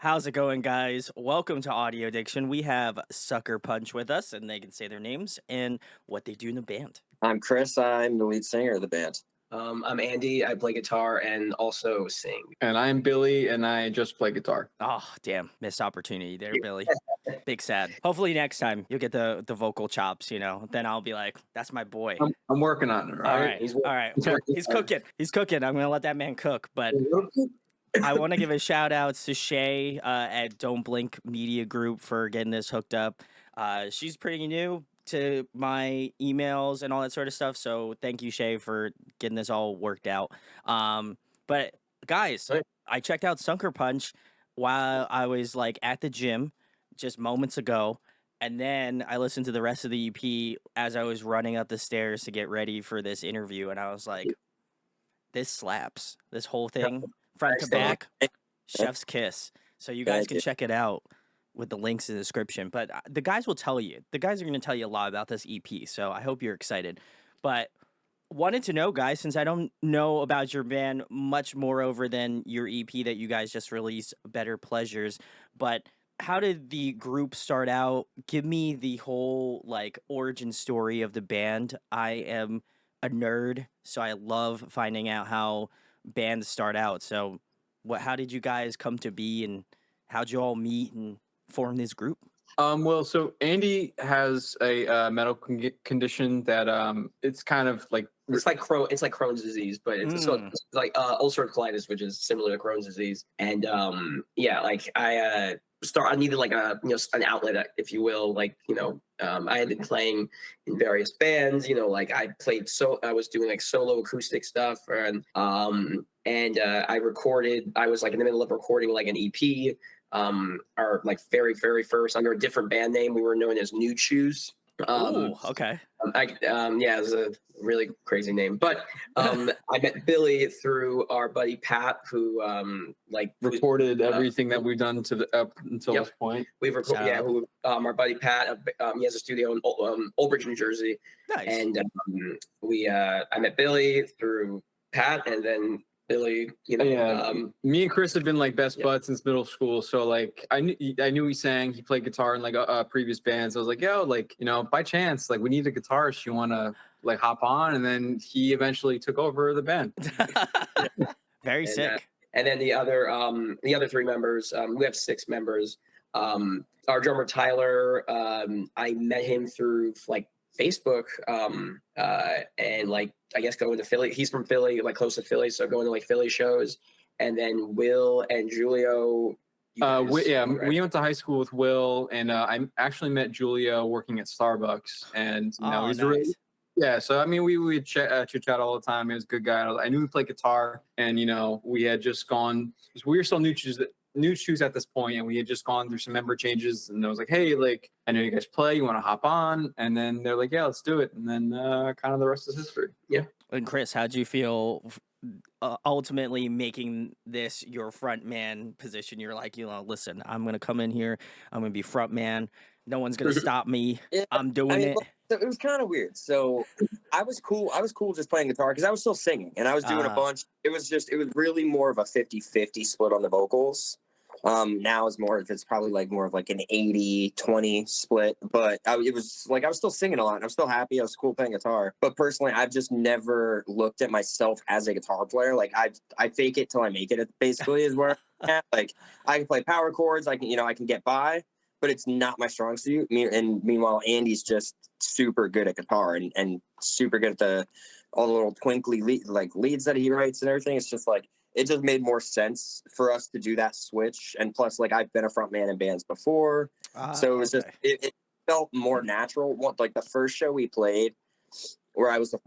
How's it going, guys? Welcome to Audio Addiction. We have Sucker Punch with us, and they can say their names and what they do in the band. I'm Chris. I'm the lead singer of the band. I'm Andy. I play guitar and also sing. And I'm Billy, and I just play guitar. Oh, damn. Missed opportunity there, Billy. Big sad. Hopefully next time you'll get the vocal chops, Then I'll be like, that's my boy. I'm working on it, All right? right. He's cooking. He's cooking. I'm going to let that man cook. But I want to give a shout out to Shay at Don't Blink Media Group for getting this hooked up. She's pretty new to my emails and all that sort of stuff. So thank you, Shay, for getting this all worked out. But guys, I checked out Sucker Punch while I was like at the gym just moments ago. And then I listened to the rest of the EP as I was running up the stairs to get ready for this interview. And I was like, this slaps. This whole thing, front to back, chef's kiss. So you guys can check it out with the links in the description. But the guys will tell you. The guys are going to tell you a lot about this EP. So I hope you're excited. But wanted to know, guys, since I don't know about your band much more over than your EP that you guys just released, Better Pleasures. But how did the group start out? Give me the whole like origin story of the band. I am a nerd, so I love finding out how bands start out. So how did you guys come to be, and how'd you all meet and form this group? Well, so Andy has a medical condition that it's kind of like it's like Crohn's disease, but it's like ulcerative colitis, which is similar to Crohn's disease. And I needed like an outlet, if you will. I had been playing in various bands. I was doing like solo acoustic stuff, and I recorded. I was like in the middle of recording like an EP. Our like very, very first under a different band name. We were known as Nude Shoes. Okay. It was a really crazy name. But I met Billy through our buddy Pat, who recorded everything that we've done up until this point. We've recorded, our buddy Pat. He has a studio in Old Bridge, New Jersey. Nice. And I met Billy through Pat, and then Billy, me and Chris have been like best buds since middle school. So like I knew he sang, he played guitar in like previous bands. I was like, by chance, like we need a guitarist. You want to like hop on? And then he eventually took over the band. Very sick. And then the other three members, we have 6 members. Our drummer Tyler, I met him through like Facebook, and like I guess going to Philly. He's from Philly, like close to Philly, so going to like Philly shows. And then Will and Julio. We went to high school with Will, and I actually met Julio working at Starbucks, and he's nice. So I mean we chit chat all the time. He was a good guy. I knew he played guitar, and we had just gone. We were still New Shoes at this point, and we had just gone through some member changes, and I was like, hey, like I know you guys play, you want to hop on? And then they're like, yeah, let's do it. And then kind of the rest is history. Yeah. And Chris, how'd you feel ultimately making this your front man position? You're like, listen, I'm gonna come in here, I'm gonna be front man, no one's gonna stop me. I'm doing it. So it was kind of weird. So I was cool just playing guitar because I was still singing and I was doing a bunch. It was really more of a 50-50 split on the vocals. Now it's probably like more of like an 80-20 split, but it was like I was still singing a lot and I'm still happy. I was cool playing guitar, but personally I've just never looked at myself as a guitar player. Like I fake it till I make it, basically is where I'm at. Like I can play power chords, I can get by, but it's not my strong suit. And meanwhile Andy's just super good at guitar and super good at all the little twinkly leads that he writes and everything. It's just like it just made more sense for us to do that switch. And plus, like I've been a front man in bands before, so it was just it felt more natural. Like the first show we played, where I was the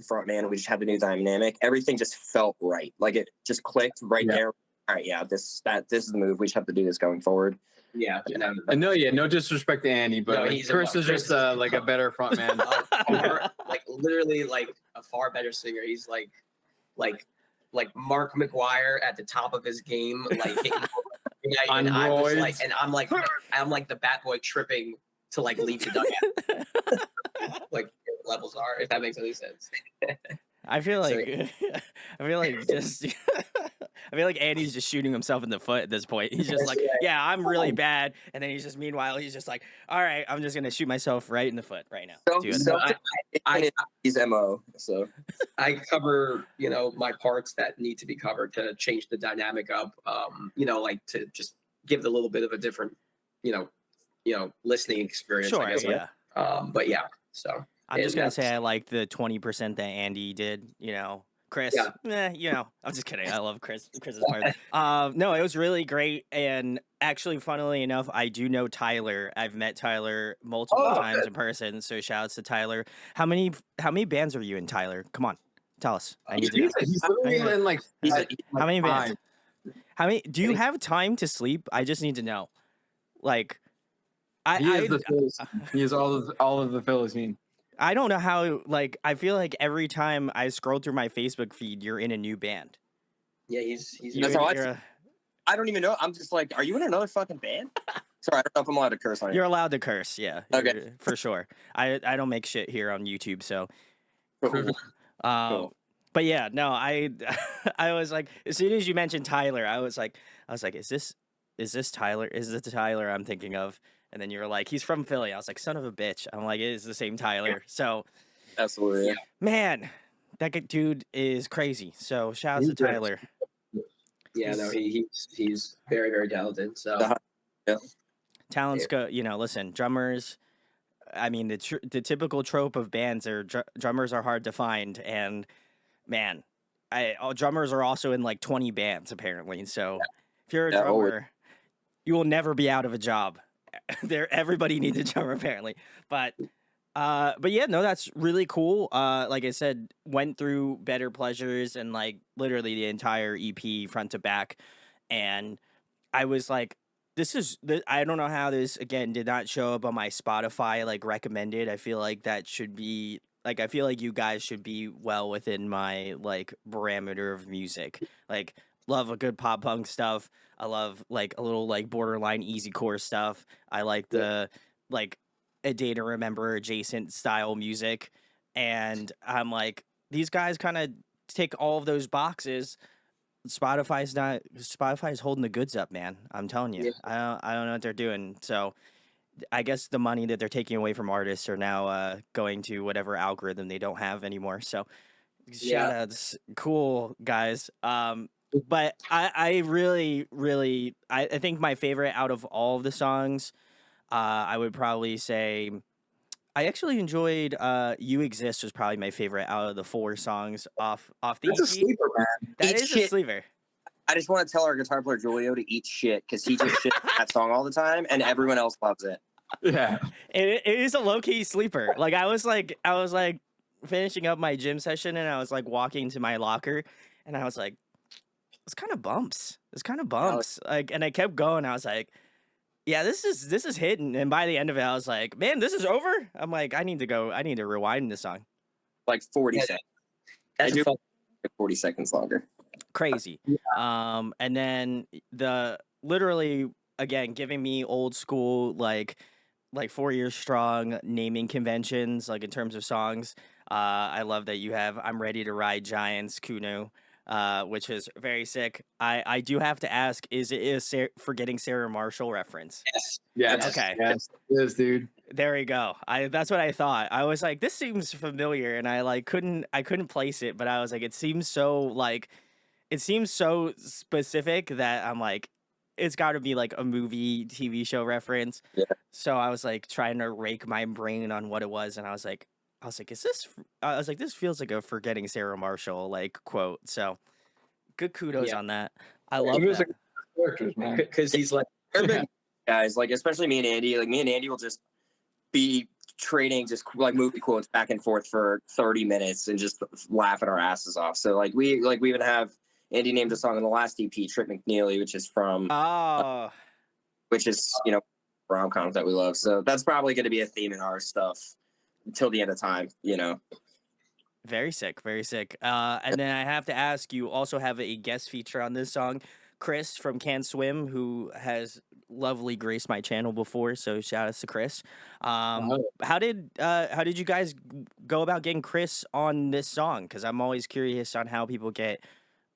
front man, and we just had the new dynamic. Everything just felt right. Like it just clicked right there. All right, this is the move. We just have to do this going forward. Yeah. No disrespect to Andy, but Chris is just like a better front man. Like literally like a far better singer. He's like Mark McGuire at the top of his game, like hitting and I'm like the bat boy tripping to like lead the dugout. Like levels are, if that makes any sense. I feel like just I feel like Andy's just shooting himself in the foot at this point. He's just like, yeah, I'm really bad, and then he's just meanwhile he's just like, all right, I'm just gonna shoot myself right in the foot right now. He's MO. So I cover, my parts that need to be covered to change the dynamic up. Like to just give it a little bit of a different, listening experience. Sure, I guess. yeah. But yeah, so I'm just gonna say I like the 20% that Andy did. Chris, I'm just kidding. I love Chris's part. No, it was really great. And actually, funnily enough, I do know Tyler. I've met Tyler multiple times in person. So shout outs to Tyler. How many bands are you in, Tyler? Come on, tell us. I need to know. He's literally in like how many bands? How many? Do you have time to sleep? I just need to know. Like, he is all of the Philistine. I don't know how, like, I feel like every time I scroll through my Facebook feed, you're in a new band. Yeah, he's that's how I don't even know. I'm just like, are you in another fucking band? Sorry, I don't know if I'm allowed to curse on you. You're allowed to curse, yeah. Okay. For sure. I don't make shit here on YouTube, so. Cool. But yeah, no, I was like, as soon as you mentioned Tyler, I was like, is this Tyler? Is this the Tyler I'm thinking of? And then you were like, he's from Philly. I was like, son of a bitch. I'm like, it is the same Tyler. So, absolutely, yeah. Man, that dude is crazy. So, shout out to Tyler. Yeah, no, he's very, very talented. So, yeah. Talents go. Listen, drummers. I mean, the typical trope of bands are drummers are hard to find, and man, drummers are also in like 20 bands apparently. So, if you're a drummer, you will never be out of a job. Everybody needs a drummer apparently, but yeah, no, that's really cool. Like I said, went through Better Pleasures and like literally the entire EP front to back, and I was like, I don't know how this again did not show up on my Spotify like recommended. I feel like that should be like, I feel like you guys should be well within my like parameter of music. Like, love a good pop punk stuff. I love like a little like borderline easycore stuff. I like the like A Day to Remember adjacent style music. And I'm like, these guys kind of tick all of those boxes. Spotify's holding the goods up, man. I'm telling you. Yeah. I don't know what they're doing. So I guess the money that they're taking away from artists are now going to whatever algorithm they don't have anymore. So shout outs, cool guys. But I really, really, I think my favorite out of all of the songs, I would probably say, I actually enjoyed You Exist was probably my favorite out of the 4 songs off the That's EP. a sleeper, man. That is a sleeper. I just want to tell our guitar player Julio to eat shit because he just shit that song all the time, and everyone else loves it. Yeah, it is a low key sleeper. Like I was like finishing up my gym session, and I was like walking to my locker, and I was like, it's kind of bumps. Like, and I kept going. I was like, yeah, this is hitting. And by the end of it, I was like, man, this is over. I'm like, I need to rewind this song. Like 40 seconds. That's like 40 seconds longer. Crazy. Yeah. And then literally again giving me old school like 4 Years Strong naming conventions, like in terms of songs. I love that you have I'm Ready to Ride Giants, Kuno, which is very sick. I do have to ask, is it a Forgetting Sarah Marshall reference? Yes. Okay. Yes, it is, dude. There we go. That's what I thought. I was like, this seems familiar, and I couldn't place it, but I was like, it seems so specific that I'm like, it's got to be like a movie, TV show reference. Yeah. So I was like trying to rake my brain on what it was, and I was like, this feels like a Forgetting Sarah Marshall like quote. So good kudos on that. I love that. Like characters, man. Because he's like, guys, like especially me and Andy. Like me and Andy will just be trading just like movie quotes back and forth for 30 minutes and just laughing our asses off. So like we even have Andy named a song in the last EP, Trip McNeely, which is from which is rom-coms that we love. So that's probably going to be a theme in our stuff until the end of time. Very sick, very sick. And then I have to ask, you also have a guest feature on this song, Chris from Can't Swim, who has lovely graced my channel before. So shout outs to Chris. How did you guys go about getting Chris on this song? Because I'm always curious on how people get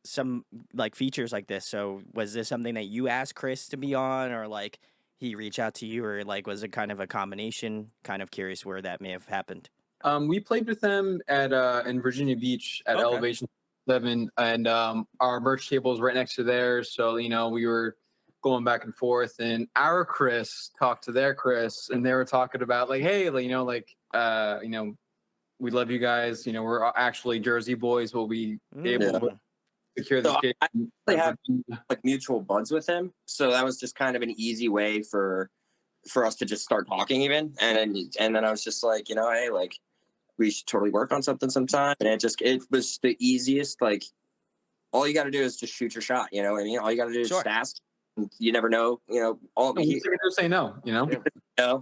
some like features like this. So was this something that you asked Chris to be on, or like he reached out to you, or like was it kind of a combination? Kind of curious where that may have happened. We played with them at in Virginia Beach at Elevation 7, and our merch table is right next to theirs. So we were going back and forth, and our Chris talked to their Chris, and they were talking about like, hey, we love you guys. We're actually Jersey boys. Will we be able to secure this game? I actually have like mutual buds with him, so that was just kind of an easy way for us to just start talking even, and then I was just like, hey, like we should totally work on something sometime, and it was the easiest. Like all you got to do is just shoot your shot. You know what I mean? All you got to do is just ask. You never know. Say no.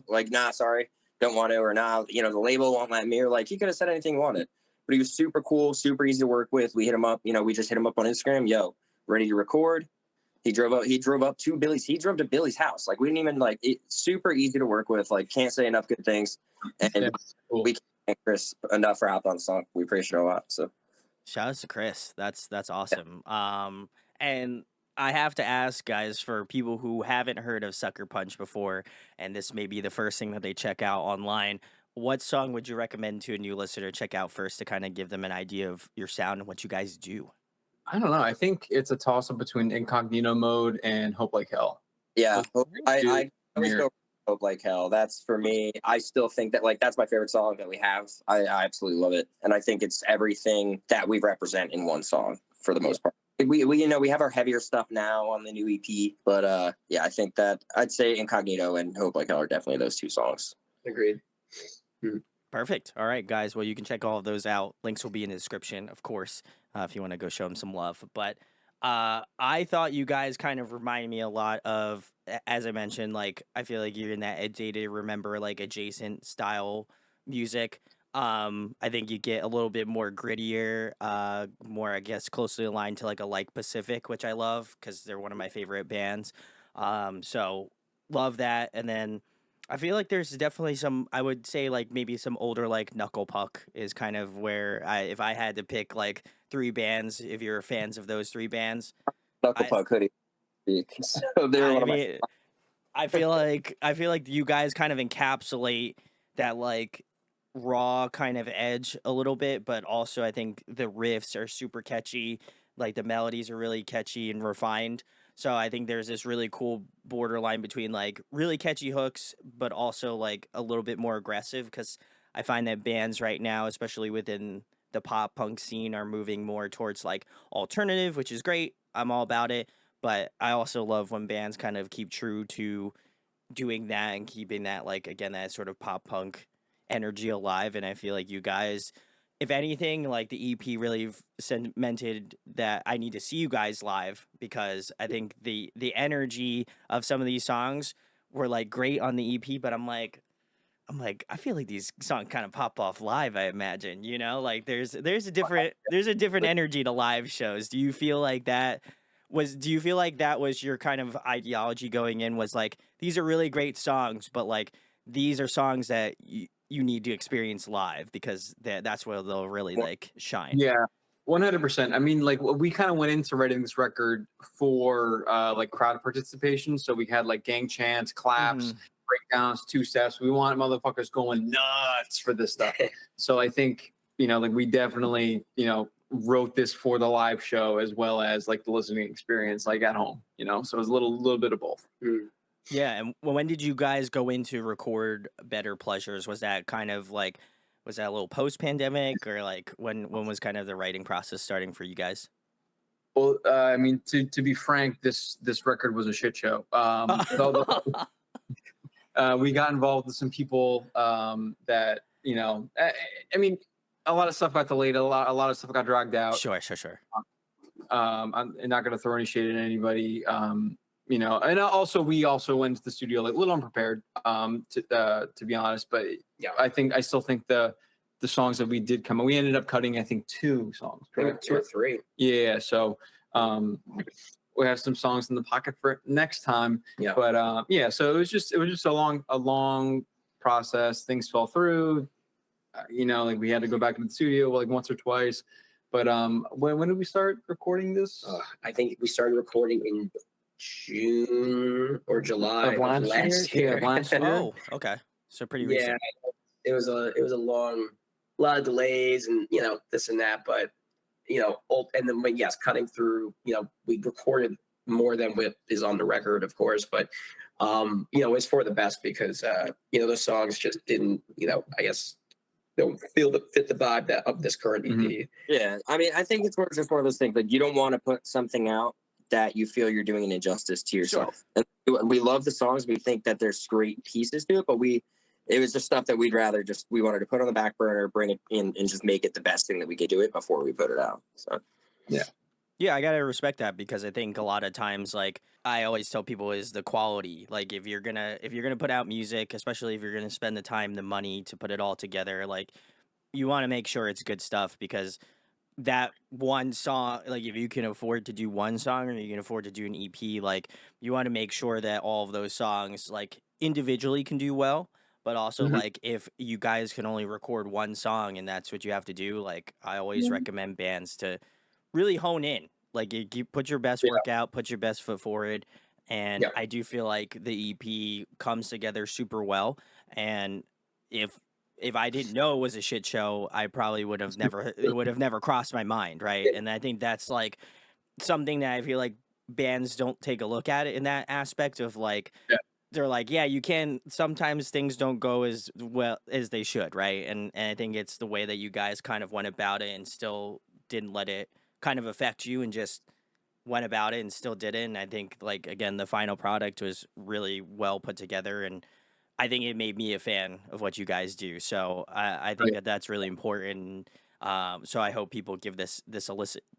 Like nah, sorry, don't want to, or nah, the label won't let me, or like he could have said anything he wanted. But he was super cool, super easy to work with. We hit him up, we just hit him up on Instagram. Yo, ready to record. He drove up to Billy's. He drove to Billy's house. Like we didn't even super easy to work with. Like can't say enough good things. And we can't thank Chris enough for hopping on the song. We appreciate it a lot. So shout out to Chris. That's awesome. And I have to ask, guys, for people who haven't heard of Sucker Punch before, and this may be the first thing that they check out online, what song would you recommend to a new listener to check out first to kind of give them an idea of your sound and what you guys do? I don't know. I think it's a toss-up between Incognito Mode and Hope Like Hell. Yeah, I always go Hope Like Hell. That's for me. I still think that that's my favorite song that we have. I absolutely love it, and I think it's everything that we represent in one song for the most part. We have our heavier stuff now on the new EP, but I think that I'd say Incognito and Hope Like Hell are definitely those two songs. Agreed. Perfect. All right, guys. Well, you can check all of those out. Links will be in the description, of course, if you want to go show them some love. But I thought you guys kind of remind me a lot of, as I mentioned, like I feel like you're in that A Day to Remember, like adjacent style music. I think you get a little bit more grittier, more I guess closely aligned to like a Like Pacific, which I love because they're one of my favorite bands. So love that, and then I feel like there's definitely some, I would say like maybe some older like Knuckle Puck is kind of where if I had to pick like 3 bands, if you're fans of those 3 bands. Knuckle Puck hoodie. So I feel like you guys kind of encapsulate that like raw kind of edge a little bit, but also I think the riffs are super catchy, like the melodies are really catchy and refined. So I think there's this really cool borderline between like really catchy hooks, but also like a little bit more aggressive, because I find that bands right now, especially within the pop punk scene, are moving more towards like alternative, which is great. I'm all about it. But I also love when bands kind of keep true to doing that and keeping that, like, again, that sort of pop punk energy alive. And I feel like you guys, if anything, like the EP really cemented that I need to see you guys live, because I think the energy of some of these songs were like great on the EP, but I'm like, I feel like these songs kind of pop off live. I imagine, like there's a different energy to live shows. Do you feel like that was your kind of ideology going in? Was like, these are really great songs, but like these are songs that you need to experience live because that's where they'll really like shine. Yeah, 100%. I mean, like we kind of went into writing this record for like crowd participation. So we had like gang chants, claps, breakdowns, 2 steps. We want motherfuckers going nuts for this stuff. So I think, like we definitely, wrote this for the live show as well as like the listening experience, like at home, so it was a little bit of both. Yeah. And when did you guys go into record Better Pleasures? Was that kind of like, was that a little post-pandemic, or like when was kind of the writing process starting for you guys? Well, I mean, to be frank, this record was a shit show. We got involved with some people that, I mean, a lot of stuff got delayed. A lot of stuff got dragged out. Sure. I'm not going to throw any shade at anybody. And also we also went to the studio like a little unprepared, to be honest. But yeah, I still think the songs that we did come, we ended up cutting, I think 2 songs, correct? 2 or 3. Yeah. So we have some songs in the pocket for next time. Yeah. But yeah, so it was just a long process. Things fell through. Like we had to go back to the studio like once or twice, But when did we start recording this? I think we started recording in June or July of last year. Yeah, last year. Oh, okay. So pretty recent. It was a lot of delays and this and that, but and then yes, cutting through. We recorded more than what is on the record, of course, but it's for the best because those songs just didn't I guess don't fit the vibe of this current EP. Mhm. Yeah, I mean, I think it's just one of those things. Like, you don't want to put something out that you feel you're doing an injustice to yourself. Sure. And we love the songs. We think that there's great pieces to it, but it was just stuff that we wanted to put on the back burner, bring it in, and just make it the best thing that we could do it before we put it out. So, yeah. Yeah, I gotta respect that because I think a lot of times, like I always tell people, is the quality. Like if you're gonna put out music, especially if you're gonna spend the time, the money to put it all together, like you want to make sure it's good stuff because that one song, like if you can afford to do one song or you can afford to do an EP, like you want to make sure that all of those songs, like individually, can do well. But also, like if you guys can only record one song and that's what you have to do, like I always recommend bands to really hone in. Like you put your best work out, put your best foot forward, and I do feel like the EP comes together super well. And if I didn't know it was a shit show, I probably would have never crossed my mind, right? And I think that's like something that I feel like bands don't take a look at it in that aspect of like they're like, yeah, you can sometimes things don't go as well as they should, right? And I think it's the way that you guys kind of went about it and still didn't let it kind of affect you and just went about it and still did it. And I think like again, the final product was really well put together and I think it made me a fan of what you guys do. So I think that that's really important. So I hope people give this a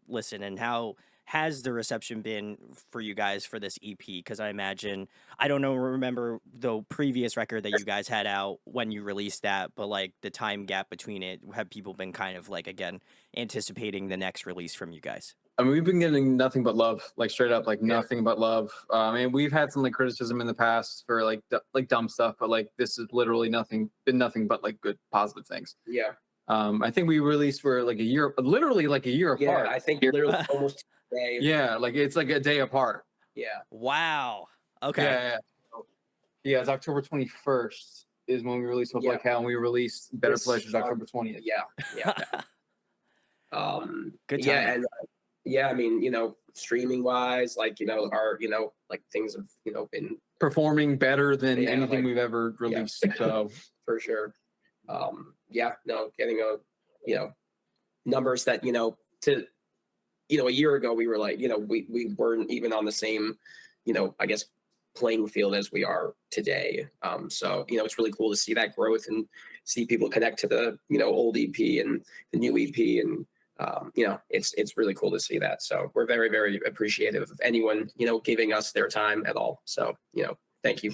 listen. And how has the reception been for you guys for this EP? Because I imagine I don't know remember the previous record that you guys had out when you released that, but like the time gap between it, have people been kind of like again anticipating the next release from you guys? I mean, we've been getting nothing but love, like straight up, like nothing but love. I mean, we've had some like criticism in the past for like dumb stuff, but like this is literally nothing but like good, positive things. Yeah. I think we released for like literally like a year apart. Yeah, I think literally almost a day. Yeah, like it's like a day apart. Yeah. Wow. Okay. Yeah, it's October 21st is when we released Like Hell, and we released Better Pleasures October 20th. Yeah. Good time. Yeah, and I mean, streaming wise, like, our, like things have, been performing better than anything we've ever released. So for sure. Getting numbers that, a year ago we were like, we weren't even on the same, I guess, playing field as we are today. So, it's really cool to see that growth and see people connect to the, old EP and the new EP and, it's really cool to see that. So we're very, very appreciative of anyone, giving us their time at all. So, thank you.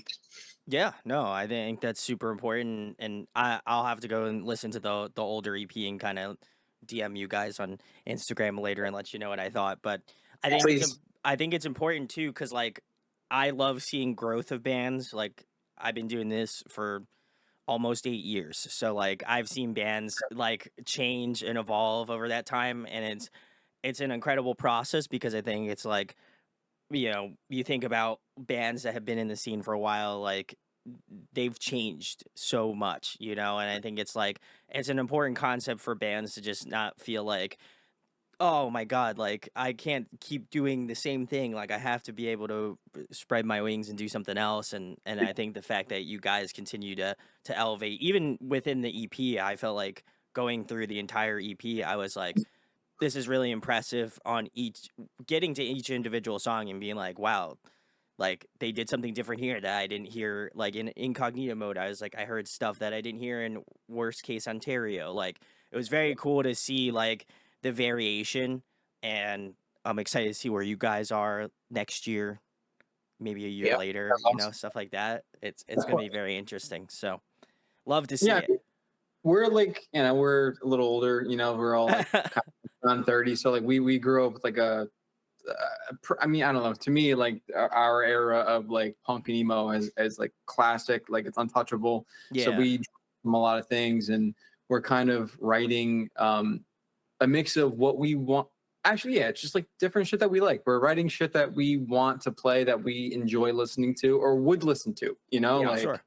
Yeah, no, I think that's super important, and I'll have to go and listen to the older EP and kind of DM you guys on Instagram later and let you know what I thought. But I think it's important too because like I love seeing growth of bands. Like I've been doing this for almost 8 years, so like I've seen bands like change and evolve over that time, and it's an incredible process because I think it's like you think about bands that have been in the scene for a while, like they've changed so much, and I think it's like it's an important concept for bands to just not feel like, oh my God, like I can't keep doing the same thing. Like I have to be able to spread my wings and do something else. And I think the fact that you guys continue to elevate, even within the EP, I felt like going through the entire EP, I was like, this is really impressive on getting to each individual song and being like, wow, like they did something different here that I didn't hear. Like in incognito mode, I was like, I heard stuff that I didn't hear in Worst Case Ontario. Like it was very cool to see like the variation, and I'm excited to see where you guys are next year, maybe a year later, stuff like that. It's gonna be very interesting. So love to see it. We're like, we're a little older, we're all like kind of around 30. So like we grew up with like I mean, I don't know. To me, like our era of like punk and emo as like classic, like it's untouchable. Yeah. So we from a lot of things, and we're kind of writing a mix of what we want. Actually, yeah, it's just like different shit that we like. We're writing shit that we want to play, that we enjoy listening to or would listen to, you know? Yeah, like, sure.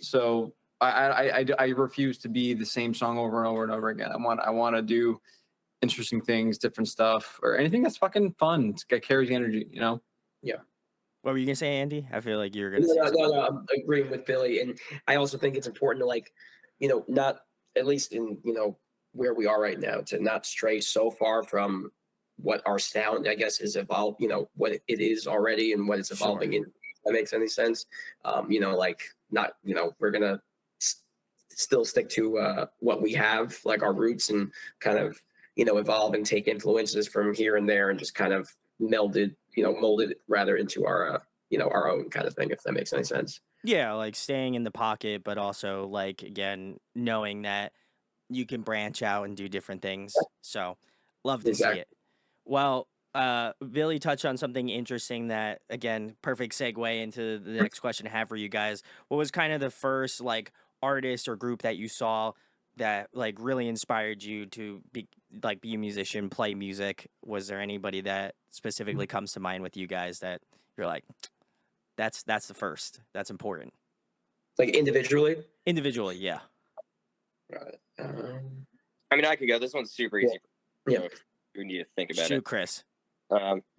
So I refuse to be the same song over and over and over again. I want to do interesting things, different stuff, or anything that's fucking fun. That carries the energy, you know? Yeah. What were you gonna say, Andy? I feel like you're gonna say No, something. no, I'm agreeing with Billy, and I also think it's important to, like, not, at least in where we are right now, to not stray so far from what our sound, I guess, is evolved. What it is already and what it's evolving in. If that makes any sense. Like, not, we're gonna still stick to what we have, like our roots, and kind of evolve and take influences from here and there, and just kind of molded rather into our our own kind of thing, if that makes any sense. Yeah, like staying in the pocket, but also like again knowing that you can branch out and do different things. So love to see Exactly. it. Well, Billy touched on something interesting that, again, perfect segue into the next question I have for you guys. What was kind of the first like artist or group that you saw that like really inspired you to be a musician, play music? Was there anybody that specifically comes to mind with you guys that you're like, that's the first. That's important. Like individually? Individually, yeah. Right. I mean, I could go. This one's super easy. Yeah. We need to think about Shoot, it. Chris.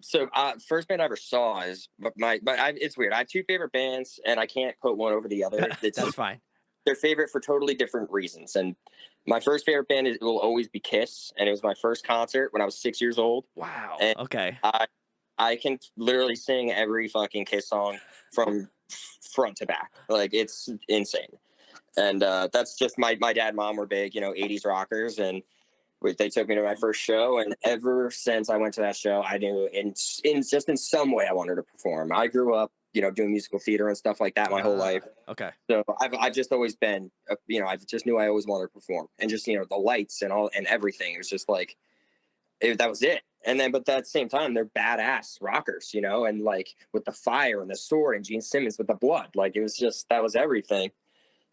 So first band I ever saw is it's weird. I have two favorite bands, and I can't put one over the other. That's fine. They're favorite for totally different reasons. And my first favorite band will always be Kiss, and it was my first concert when I was 6 years old. Wow. And Okay. I can literally sing every fucking Kiss song from front to back. Like, it's insane. And that's just my dad and mom were big, 80s rockers, and they took me to my first show. And ever since I went to that show, I knew in some way I wanted to perform. I grew up, doing musical theater and stuff like that my whole life. Okay. So I've just always been, I just knew I always wanted to perform, and just, the lights and everything. It was just like, that was it. And then, but at the same time, they're badass rockers, and like with the fire and the sword, and Gene Simmons with the blood, like it was just, that was everything.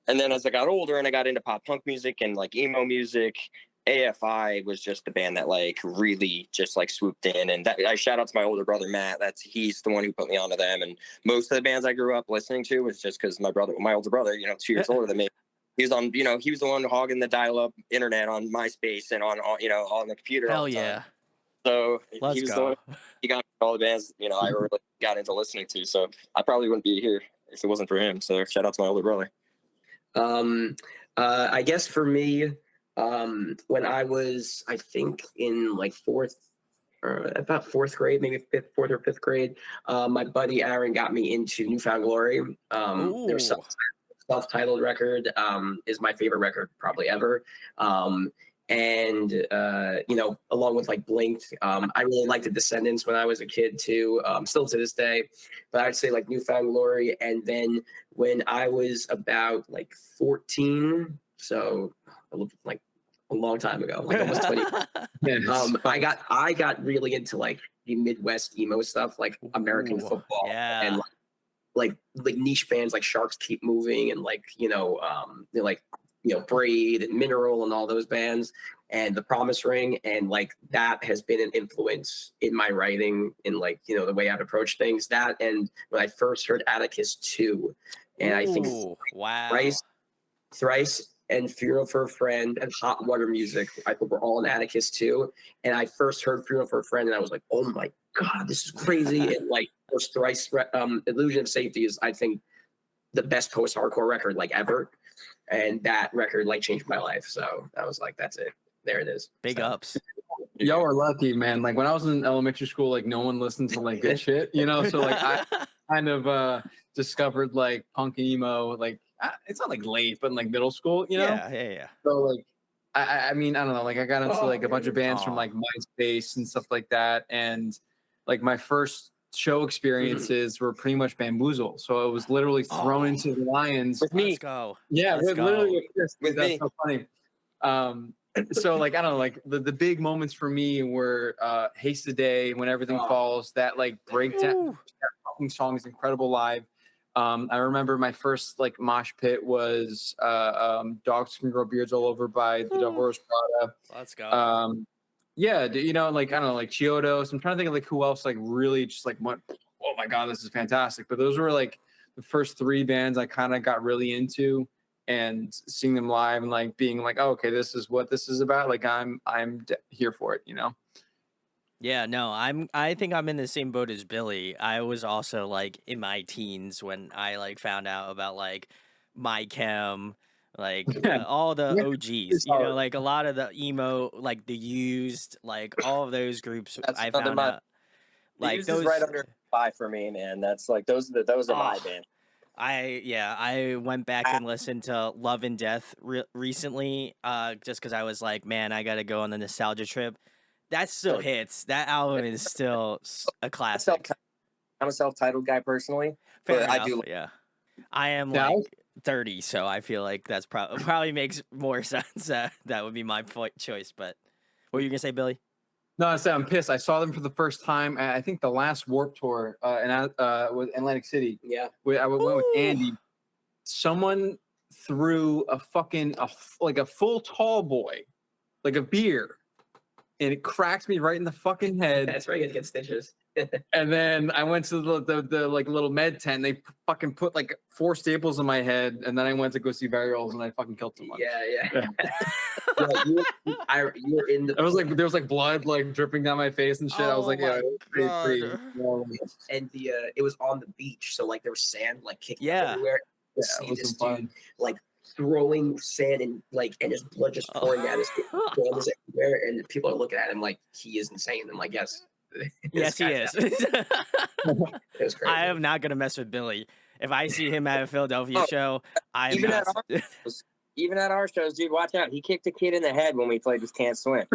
And then as I got older and I got into pop punk music and like emo music, AFI was just the band that like really just like swooped in. And I shout out to my older brother, Matt. He's the one who put me onto them. And most of the bands I grew up listening to was just because my older brother, 2 years older than me, he was on, he was the one hogging the dial-up internet on MySpace and on the computer. Hell all the time. yeah. So Let's he was go. the one, he got all the bands, I really got into listening to. So I probably wouldn't be here if it wasn't for him. So shout out to my older brother. I guess for me, when I was, I think in like about fourth grade, maybe fourth or fifth grade, my buddy Aaron got me into Newfound Glory. Their self-titled record is my favorite record probably ever. And along with like Blink, I really liked the Descendants when I was a kid too, still to this day. But I'd say like Newfound Glory. And then when I was about like 14, so like a long time ago, like almost 20. I got really into like the Midwest emo stuff, like American football, and like niche bands like Sharks Keep Moving, and like Braid and Mineral and all those bands, and The Promise Ring. And like that has been an influence in my writing, in like the way I've approached things. That, and when I first heard Atticus 2, and I think Thrice and Funeral for a Friend and Hot Water Music, I think we're all in Atticus 2. And I first heard Funeral for a Friend, and I was like, oh my God, this is crazy. And like Thrice, Illusion of Safety is, I think, the best post-hardcore record like ever. And that record like changed my life. So I was like, that's it. There it is. Big ups. Y'all are lucky, man. Like when I was in elementary school, like no one listened to like good shit, So like I kind of discovered like punk and emo, like it's not like late, but in like middle school, Yeah. So like I mean, I don't know, like I got into like a bunch of bands from like MySpace and stuff like that. And like my first show experiences were pretty much Bamboozle. So it was literally thrown into the lions. With me. Let's go. Yeah, literally with that's me. so funny. So like I don't know, like the big moments for me were Haste the Day, When Everything Falls. That like breakdown, that fucking song is incredible live. I remember my first like mosh pit was Dogs Can Grow Beards All Over by the Devil Wears Prada. Let's go. Yeah, you know, like I don't know, like Chiodos. I'm trying to think of like who else like really just like went, oh my god, this is fantastic. But those were like the first 3 bands I kind of got really into, and seeing them live and like being like, oh, okay, this is what this is about. Like I'm here for it, you know. Yeah, no, I think I'm in the same boat as Billy. I was also like in my teens when I like found out about like My Chem, like Yeah, all the yeah, OGs, it's you know, hard. like a lot of the emo, like the Used, like all of those groups That's I another found my out the like used is right those under 5 for me, man. That's like those are oh my band. I went back I, and listened to Love and Death recently just cuz I was like, man, I got to go on the nostalgia trip. That still hits. That album is still a self classic. I'm a self-titled guy personally, Fair but I enough. do. Yeah. I am Now, like 30, so I feel like that's probably makes more sense. That would be my choice. But what were you gonna say, Billy? no, I said I'm pissed. I saw them for the first time at, I think the last Warp Tour with Atlantic City. Yeah. I went with Ooh. Andy. Someone threw like a full tall boy, like a beer, and it cracked me right in the fucking head. That's where you get stitches. And then I went to the like little med tent. They fucking put like 4 staples in my head, and then I went to go see Burials, and I fucking killed someone. Yeah. Yeah, you were in the. I was like, there was like blood like dripping down my face and shit. I was Oh like, yeah, my it was pretty. God. And it was on the beach, so like there was sand like kicking Yeah. everywhere. Yeah, See it was this some dude fun. like throwing sand and his blood just pouring down his face, cameras everywhere, and people are looking at him like he is insane. I'm like, yes, Yes, he is. It was crazy. I am not gonna mess with Billy. If I see him at a Philadelphia show, I am Even not. even at our shows, dude, watch out. He kicked a kid in the head when we played Just Can't Swim.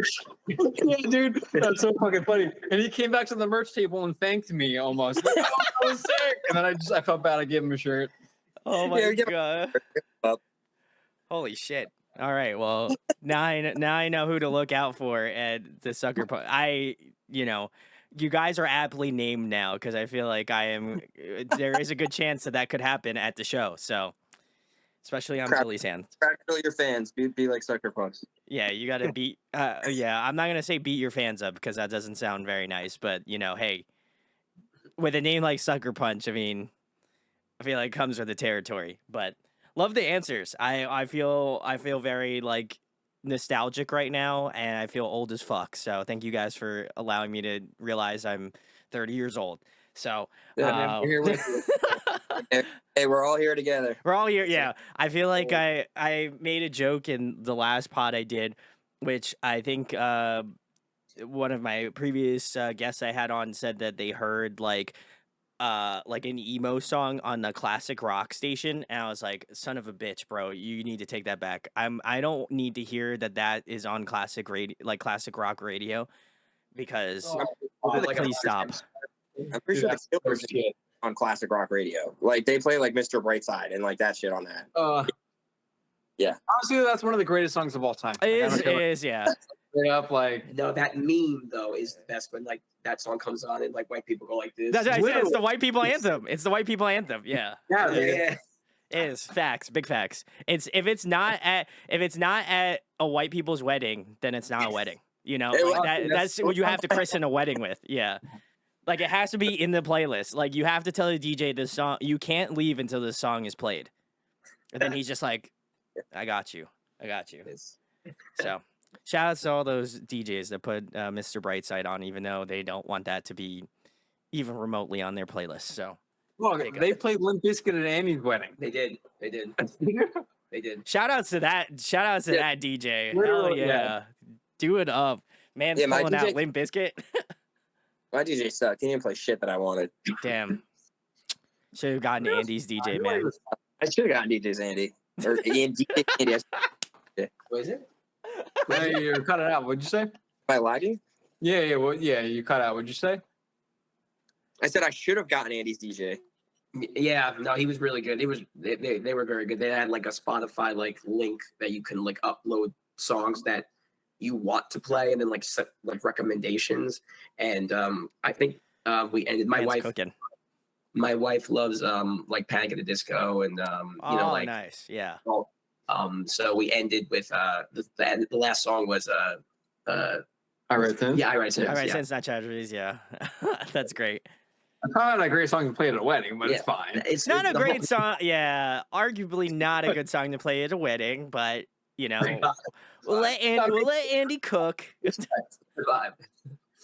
Yeah, dude, that's so fucking funny. And he came back to the merch table and thanked me almost. Like, oh, I was sick. And then I felt bad. I gave him a shirt. Oh my Yeah, god! Holy shit! All right, well now I know who to look out for at the Sucker Punch. You guys are aptly named now because I feel like I am. There is a good chance that could happen at the show. So, especially on Billy's hand. Practically your fans. Be like Sucker Punch. Yeah, you got to beat. Yeah, I'm not gonna say beat your fans up because that doesn't sound very nice. But hey, with a name like Sucker Punch, I mean, I feel like it comes with the territory. But love the answers. I feel very like nostalgic right now, and I feel old as fuck. So thank you guys for allowing me to realize I'm 30 years old. So Yeah, we're here with you. Hey, we're all here together. we're all here. Yeah, I feel like I made a joke in the last pod I did, which I think one of my previous guests I had on said that they heard like an emo song on the classic rock station, and I was like, son of a bitch, bro, you need to take that back. I don't need to hear that is on classic radio, like classic rock radio, because please stop. I'm pretty sure the Killers on classic rock radio. Like they play like Mr. Brightside and like that shit on that. Yeah. Honestly, that's one of the greatest songs of all time. It is, yeah. Straight up, like No, that meme though is the best when like that song comes on and like white people go like this. That's what I said. It's the white people anthem. It's the white people anthem. Yeah. yeah, Yeah. It is facts, big facts. If it's not at a white people's wedding, then it's not a wedding. That's what you have to christen a wedding with. Yeah. Like it has to be in the playlist. Like you have to tell the DJ this song. You can't leave until this song is played. And then he's just like, I got you. So shout out to all those DJs that put Mr. Brightside on, even though they don't want that to be even remotely on their playlist. So look, they played Limp Bizkit at Annie's wedding. They did. They did. Shout out to that DJ. Literally, Hell yeah. Do it up. Man's pulling out Limp Bizkit. My DJ sucked. He didn't play shit that I wanted. Damn. Should have gotten Andy's DJ, man. I should have gotten DJ's Andy. Or Andy. What is it? Hey, you cut it out. What'd you say? Am I lying? Yeah. Well, yeah, you cut out. What'd you say? I said I should have gotten Andy's DJ. Yeah, no, he was really good. They were very good. They had like a Spotify like link that you can like upload songs that you want to play and then like set like recommendations. And I think we ended my wife loves like Panic at the Disco and like nice. Yeah. So we ended with the last song was I write sins. Yeah, I write sins. All right, Yeah. since not tragedies, yeah. That's great. Probably not a great song to play at a wedding, but Yeah. it's fine. It's not a great song. Yeah, arguably not a good song to play at a wedding, but you know, we'll let Andy cook. Survive.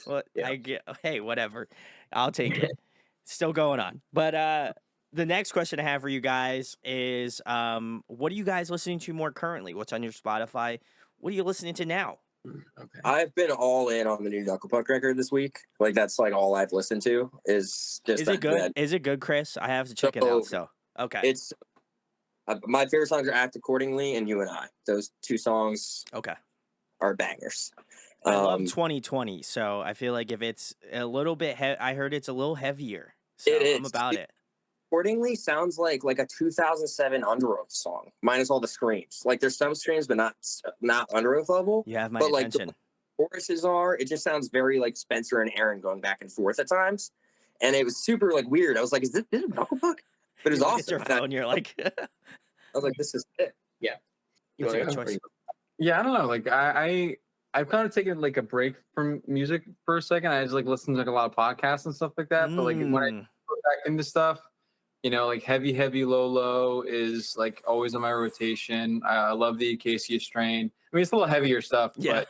Well, Yeah. I get. Hey, whatever. I'll take it. Still going on. But the next question I have for you guys is, what are you guys listening to more currently? What's on your Spotify? What are you listening to now? Okay. I've been all in on the new Knuckle Puck record this week. Like that's like all I've listened to is just. Is it good? Is it good, Chris? I have to check it out. So okay. It's my favorite songs are "Act Accordingly" and "You and I." Those two songs Okay. are bangers. I love 2020, so I feel like if it's a little bit, I heard it's a little heavier. So It is. I'm about it. Accordingly sounds like a 2007 Underoath song, minus all the screams. Like there's some screams, but not Underoath level. You have my but attention. Like the choruses are. It just sounds very like Spencer and Aaron going back and forth at times, and it was super like weird. I was like, "Is this Knuckle Puck?" But it was You look awesome. at your phone, you're like, I was like, "This is it." Yeah. That's a good choice. Yeah, I don't know. Like I've kind of taken like a break from music for a second. I just like listen to like a lot of podcasts and stuff like that. But like when I go back into stuff, you know, like heavy, low is like always on my rotation. I love the Acacia Strain. I mean, it's a little heavier stuff, Yeah.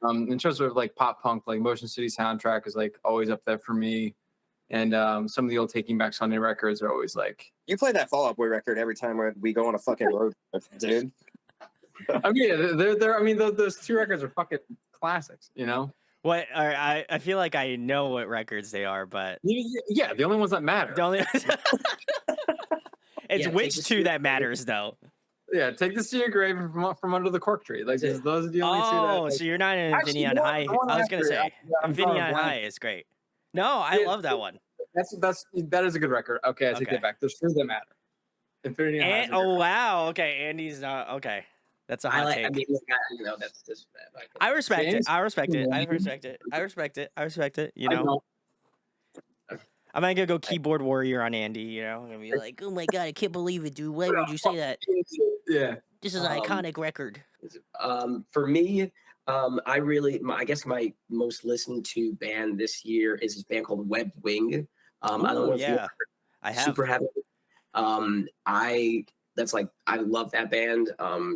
but in terms of like pop punk, like Motion City Soundtrack is like always up there for me. And some of the old Taking Back Sunday records are always like. You play that Fall Out Boy record every time we go on a fucking road trip, dude. I mean, they're. I mean, those two records are fucking classics. You know. What? I feel like I know what records they are, but Yeah, the only ones that matter. the only it's Yeah, which two that matters though. Yeah, take this to your grave from under the cork tree. Like those are the only two. That, like, So you're not in Infinity on High. I was gonna say Infinity on High is great. No, I love that one. That is a good record. Okay, I take that back. There's two that matter. Infinity on High. Oh wow. Okay, Andy's not okay. That's a hot take. I mean, you know, that's just. I respect James? it. I respect it. I respect it. I respect it. I respect it. You know. I'm not gonna go keyboard warrior on Andy. You know, I'm gonna be like, oh my god, I can't believe it, dude. Why would you say that? Yeah. This is an iconic record. For me, I guess my most listened to band this year is this band called Webbed Wing. I don't know if I have. Super heavy. I love that band.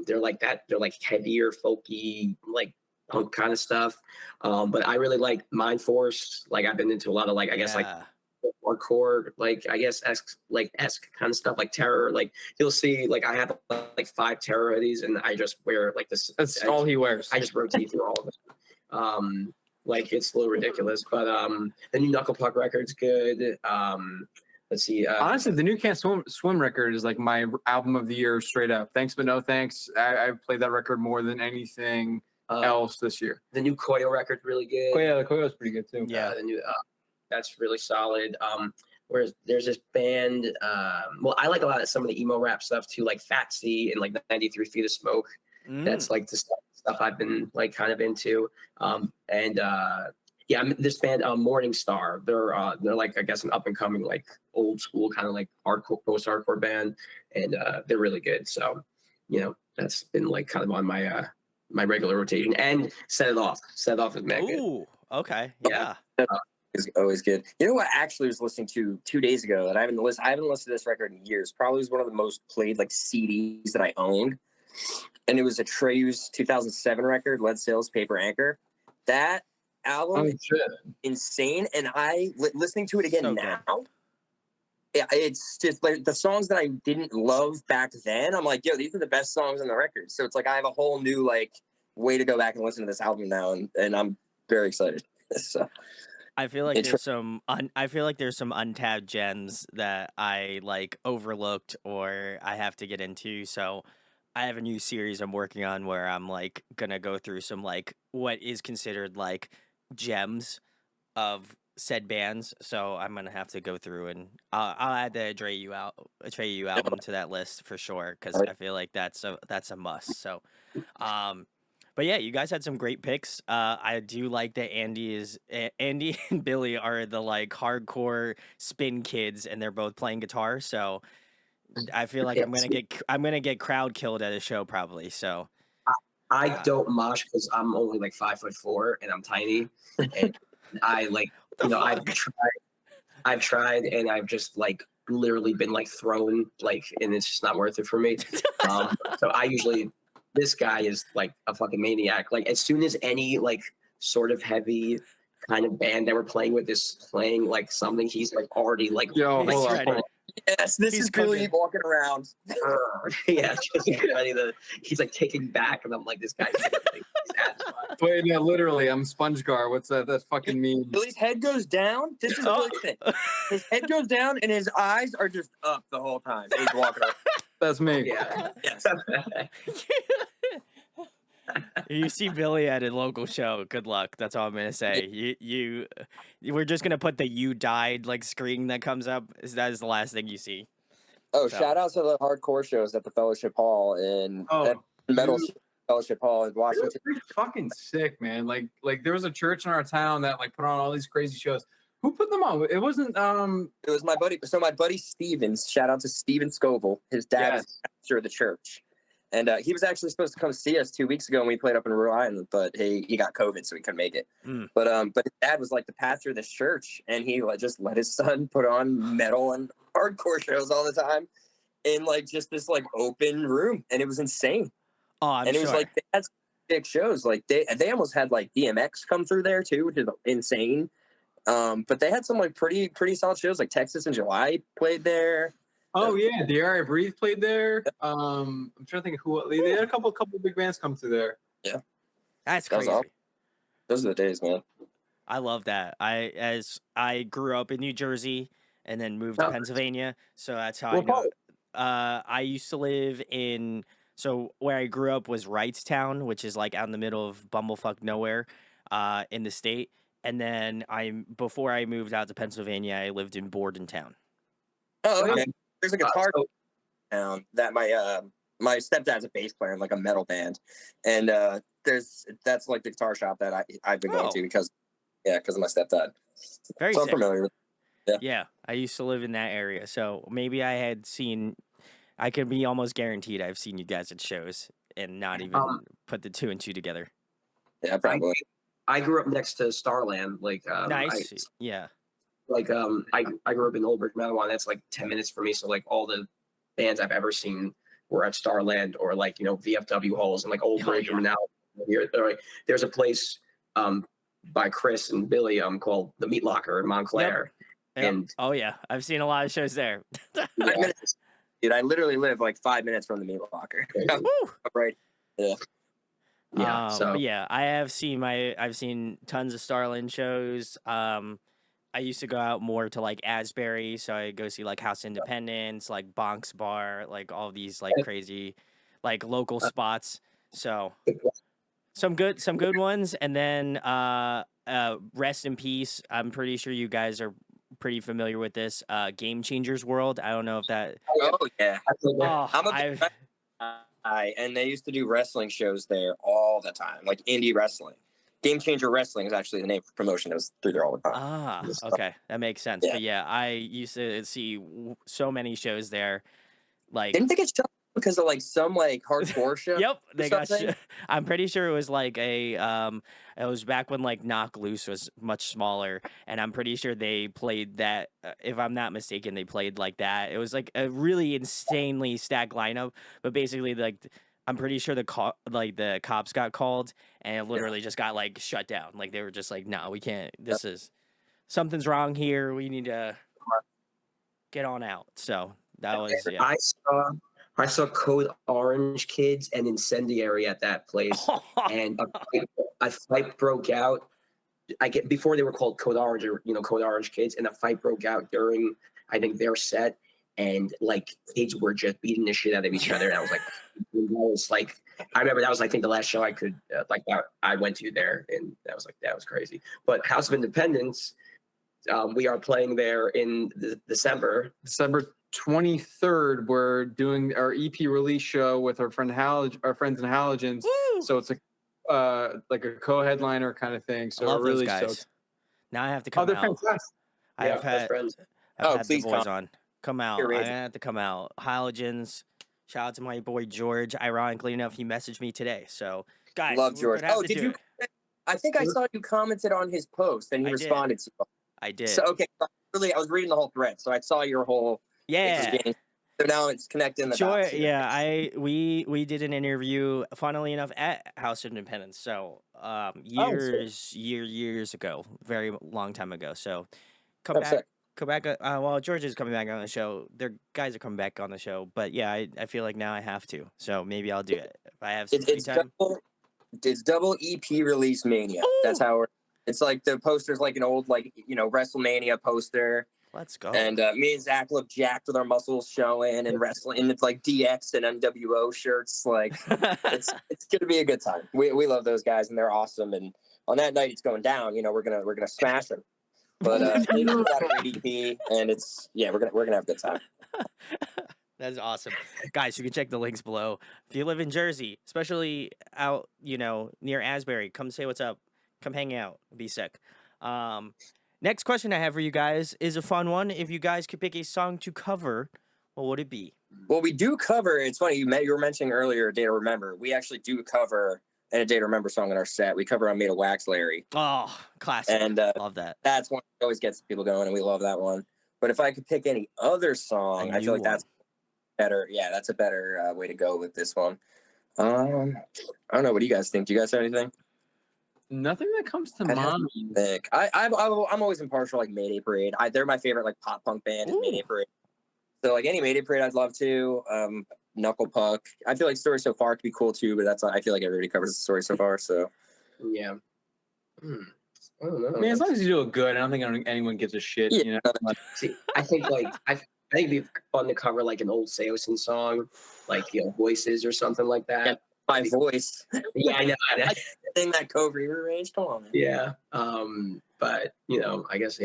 They're like that. They're like heavier, folky, like punk kind of stuff. But I really like Mind Force. Like I've been into a lot of like I guess like hardcore, like I guess esque kind of stuff, like Terror. Like you'll see, like I have like 5 Terror hoodies, and I just wear like this. That's all he wears. I just rotate through all of them. Like it's a little ridiculous, but the new Knuckle Puck record's good. Let's see. Honestly, the new Can't Swim record is like my album of the year, straight up. Thanks but no thanks. I've played that record more than anything else this year. The new Koyo record's really good. Oh yeah, the Koyo is pretty good too. Yeah, the new that's really solid. Whereas there's this band. Well, I like a lot of some of the emo rap stuff too, like Fatsy and like 93 Feet of Smoke. That's like the stuff I've been like kind of into. This band Morning Star. They're like I guess an up and coming like old school kind of like hardcore post hardcore band, and they're really good. So you know that's been like kind of on my my regular rotation. And Set It Off. Set It Off is mad good. Ooh, okay, yeah. Is always good. You know what? I actually was listening to 2 days ago, and I haven't listened to this record in years. Probably was one of the most played like CDs that I owned, and it was a Treyu's 2007 record, Lead Sails, Paper Anchor. That album is insane, and listening to it again now. It's just like the songs that I didn't love back then. I'm like, yo, these are the best songs on the record. So it's like I have a whole new like way to go back and listen to this album now, and I'm very excited. So. I feel like there's some untapped gems that I like overlooked or I have to get into. So I have a new series I'm working on where I'm like gonna go through some like what is considered like gems of said bands. So I'm gonna have to go through and I'll add the Atreyu album to that list for sure because I feel like that's a must. So but yeah, you guys had some great picks. I do like that Andy and Billy are the like hardcore spin kids, and they're both playing guitar. So I feel like I'm gonna get crowd killed at a show probably. So I don't mosh because I'm only like 5'4" and I'm tiny, and I like I've tried and I've just like literally been like thrown like, and it's just not worth it for me. So this guy is like a fucking maniac. Like as soon as any like sort of heavy kind of band that we're playing with is playing like something, he's like already like, Yo, He's hold ready. on. Yes, this He's is Billy cooking. walking around. yeah, just ready to. He's like taking back, and I'm like, this guy's like, he's satisfied. Wait, no, literally, I'm SpongeGar. What's that? That fucking mean? Billy's head goes down. This is a Billy thing. His head goes down, and his eyes are just up the whole time. He's walking around. That's me. Yeah. Yes. You see Billy at a local show, good luck. That's all I'm gonna say. We're just gonna put the "you died" like screen that comes up. That is the last thing you see. Oh, So. shout out to the hardcore shows at the Fellowship Hall at Metal Fellowship Hall in Washington. They're fucking sick, man. Like there was a church in our town that like put on all these crazy shows. Who put them on? It wasn't It was my buddy. So my buddy Stevens. Shout out to Steven Scoville. His dad is the pastor of the church. And he was actually supposed to come see us 2 weeks ago when we played up in Rhode Island, but he got COVID, so he couldn't make it. But his dad was like the pastor of this church, and he just let his son put on metal and hardcore shows all the time in like just this like open room, and it was insane. Oh, I'm and it sure. was like they had some big shows, like they almost had like DMX come through there too, which is insane. But they had some like pretty solid shows, like Texas in July played there. Oh yeah, The Air I Breathe played there. I'm trying to think of who they had a couple big bands come through there. Yeah, that's crazy. Those are the days, man. I love that. I grew up in New Jersey and then moved to Pennsylvania, so that's how I know. I used to live where I grew up was Wrightstown, which is like out in the middle of bumblefuck nowhere, in the state. And then before I moved out to Pennsylvania, I lived in Bordentown. Oh, okay. There's a guitar town that my stepdad's a bass player in like a metal band, and that's like the guitar shop that I've been going to because of my stepdad. Very so sick. I'm familiar with it. Yeah, I used to live in that area, so maybe I could be almost guaranteed I've seen you guys at shows and not even put the 2 and 2 together. Yeah, probably. I grew up next to Starland, like nice. Yeah. Like I grew up in Old Bridge, Manawan. That's like 10 minutes for me. So like all the bands I've ever seen were at Starland or like VFW halls and like Old Bridge. And now there's a place by Chris and Billy called the Meat Locker in Montclair. Yep. And oh yeah, I've seen a lot of shows there. Dude, I literally live like 5 minutes from the Meat Locker. Right. Yeah. Yeah. But yeah, I've seen tons of Starland shows. I used to go out more to like Asbury, so I go see like House Independence, like Bonk's Bar, like all these like crazy, like local spots. So some good ones, and then rest in peace. I'm pretty sure you guys are pretty familiar with this. Game Changers World. I don't know if that. Oh yeah. I'm a big and they used to do wrestling shows there all the time, like indie wrestling. Game Changer Wrestling is actually the name of the promotion that was through there all the time. Ah, okay, that makes sense. Yeah. But yeah, I used to see so many shows there. Like, didn't they get shut because of like some like hardcore show? Yep, they got. I'm pretty sure it was like it was back when like Knock Loose was much smaller, and I'm pretty sure they played that. If I'm not mistaken, they played like that. It was like a really insanely stacked lineup, but basically like. I'm pretty sure the cops got called and it literally just got like shut down. Like they were just like, no, we can't. Something's wrong here. We need to get on out. So that was I saw Code Orange Kids and Incendiary at that place, and a fight broke out. Before they were called Code Orange or Code Orange Kids, and a fight broke out during I think their set. And like kids were just beating the shit out of each other, and I was like, I remember that was I think the last show I could I went to there, and that was crazy. But House of Independence, we are playing there in December 23rd. We're doing our EP release show with our friends in Halogens. Woo! So it's like a co-headliner kind of thing. So I love we're really those guys. stoked. Now I have to come they're out. fantastic. I've had the boys come. on. Come out. I'm gonna have to come out. Halogens. Shout out to my boy George. Ironically enough, he messaged me today. So Guys, Love we're George. gonna have Oh, to did do you? it. I think I saw you commented on his post and he I did. responded to you. I did. So okay, I was reading the whole thread, so I saw your whole Yeah. exchange. So now it's connecting the dots. Here. Yeah, we did an interview, funnily enough, at House of Independence. So years ago, very long time ago. So come back. Sick. Come back. Well, George is coming back on the show. Their guys are coming back on the show. But yeah, I feel like now I have to. So maybe I'll do it if I have some free time. It's double EP release mania. Ooh. That's how it's like the poster's like an old WrestleMania poster. Let's go. And me and Zach look jacked with our muscles showing and wrestling. And it's like DX and NWO shirts. Like it's gonna be a good time. We love those guys and they're awesome. And on that night it's going down. We're gonna smash them. But we got a great EP and we're gonna have a good time. That's awesome. Guys, you can check the links below. If you live in Jersey, especially out, near Asbury, come say what's up. Come hang out. Be sick. Next question I have for you guys is a fun one. If you guys could pick a song to cover, what would it be? Well, we do cover, it's funny, you were mentioning earlier, A Day to Remember. We actually do cover A Day to Remember song in our set. We cover on Made of Wax, Larry. Oh, classic. And love that. That's one that always gets people going, and we love that one. But if I could pick any other song, I feel like that's better. Yeah, that's a better way to go with this one. I don't know. What do you guys think? Do you guys have anything? Nothing that comes to mind. I'm always impartial, like Mayday Parade. They're my favorite, like pop punk band is Mayday Parade. So like any Mayday Parade, I'd love to. Knuckle Puck. I feel like Story So Far could be cool too, but I feel like everybody covers the Story So Far. So yeah. I don't know. I mean, as long as you do it good, I don't think anyone gives a shit. Yeah. See, I think I think it'd be fun to cover like an old Seosin song, like Voices or something like that. Yeah, my voice. Yeah, I know. I sing that Cove rearrange. Come on, man. Yeah. But I guess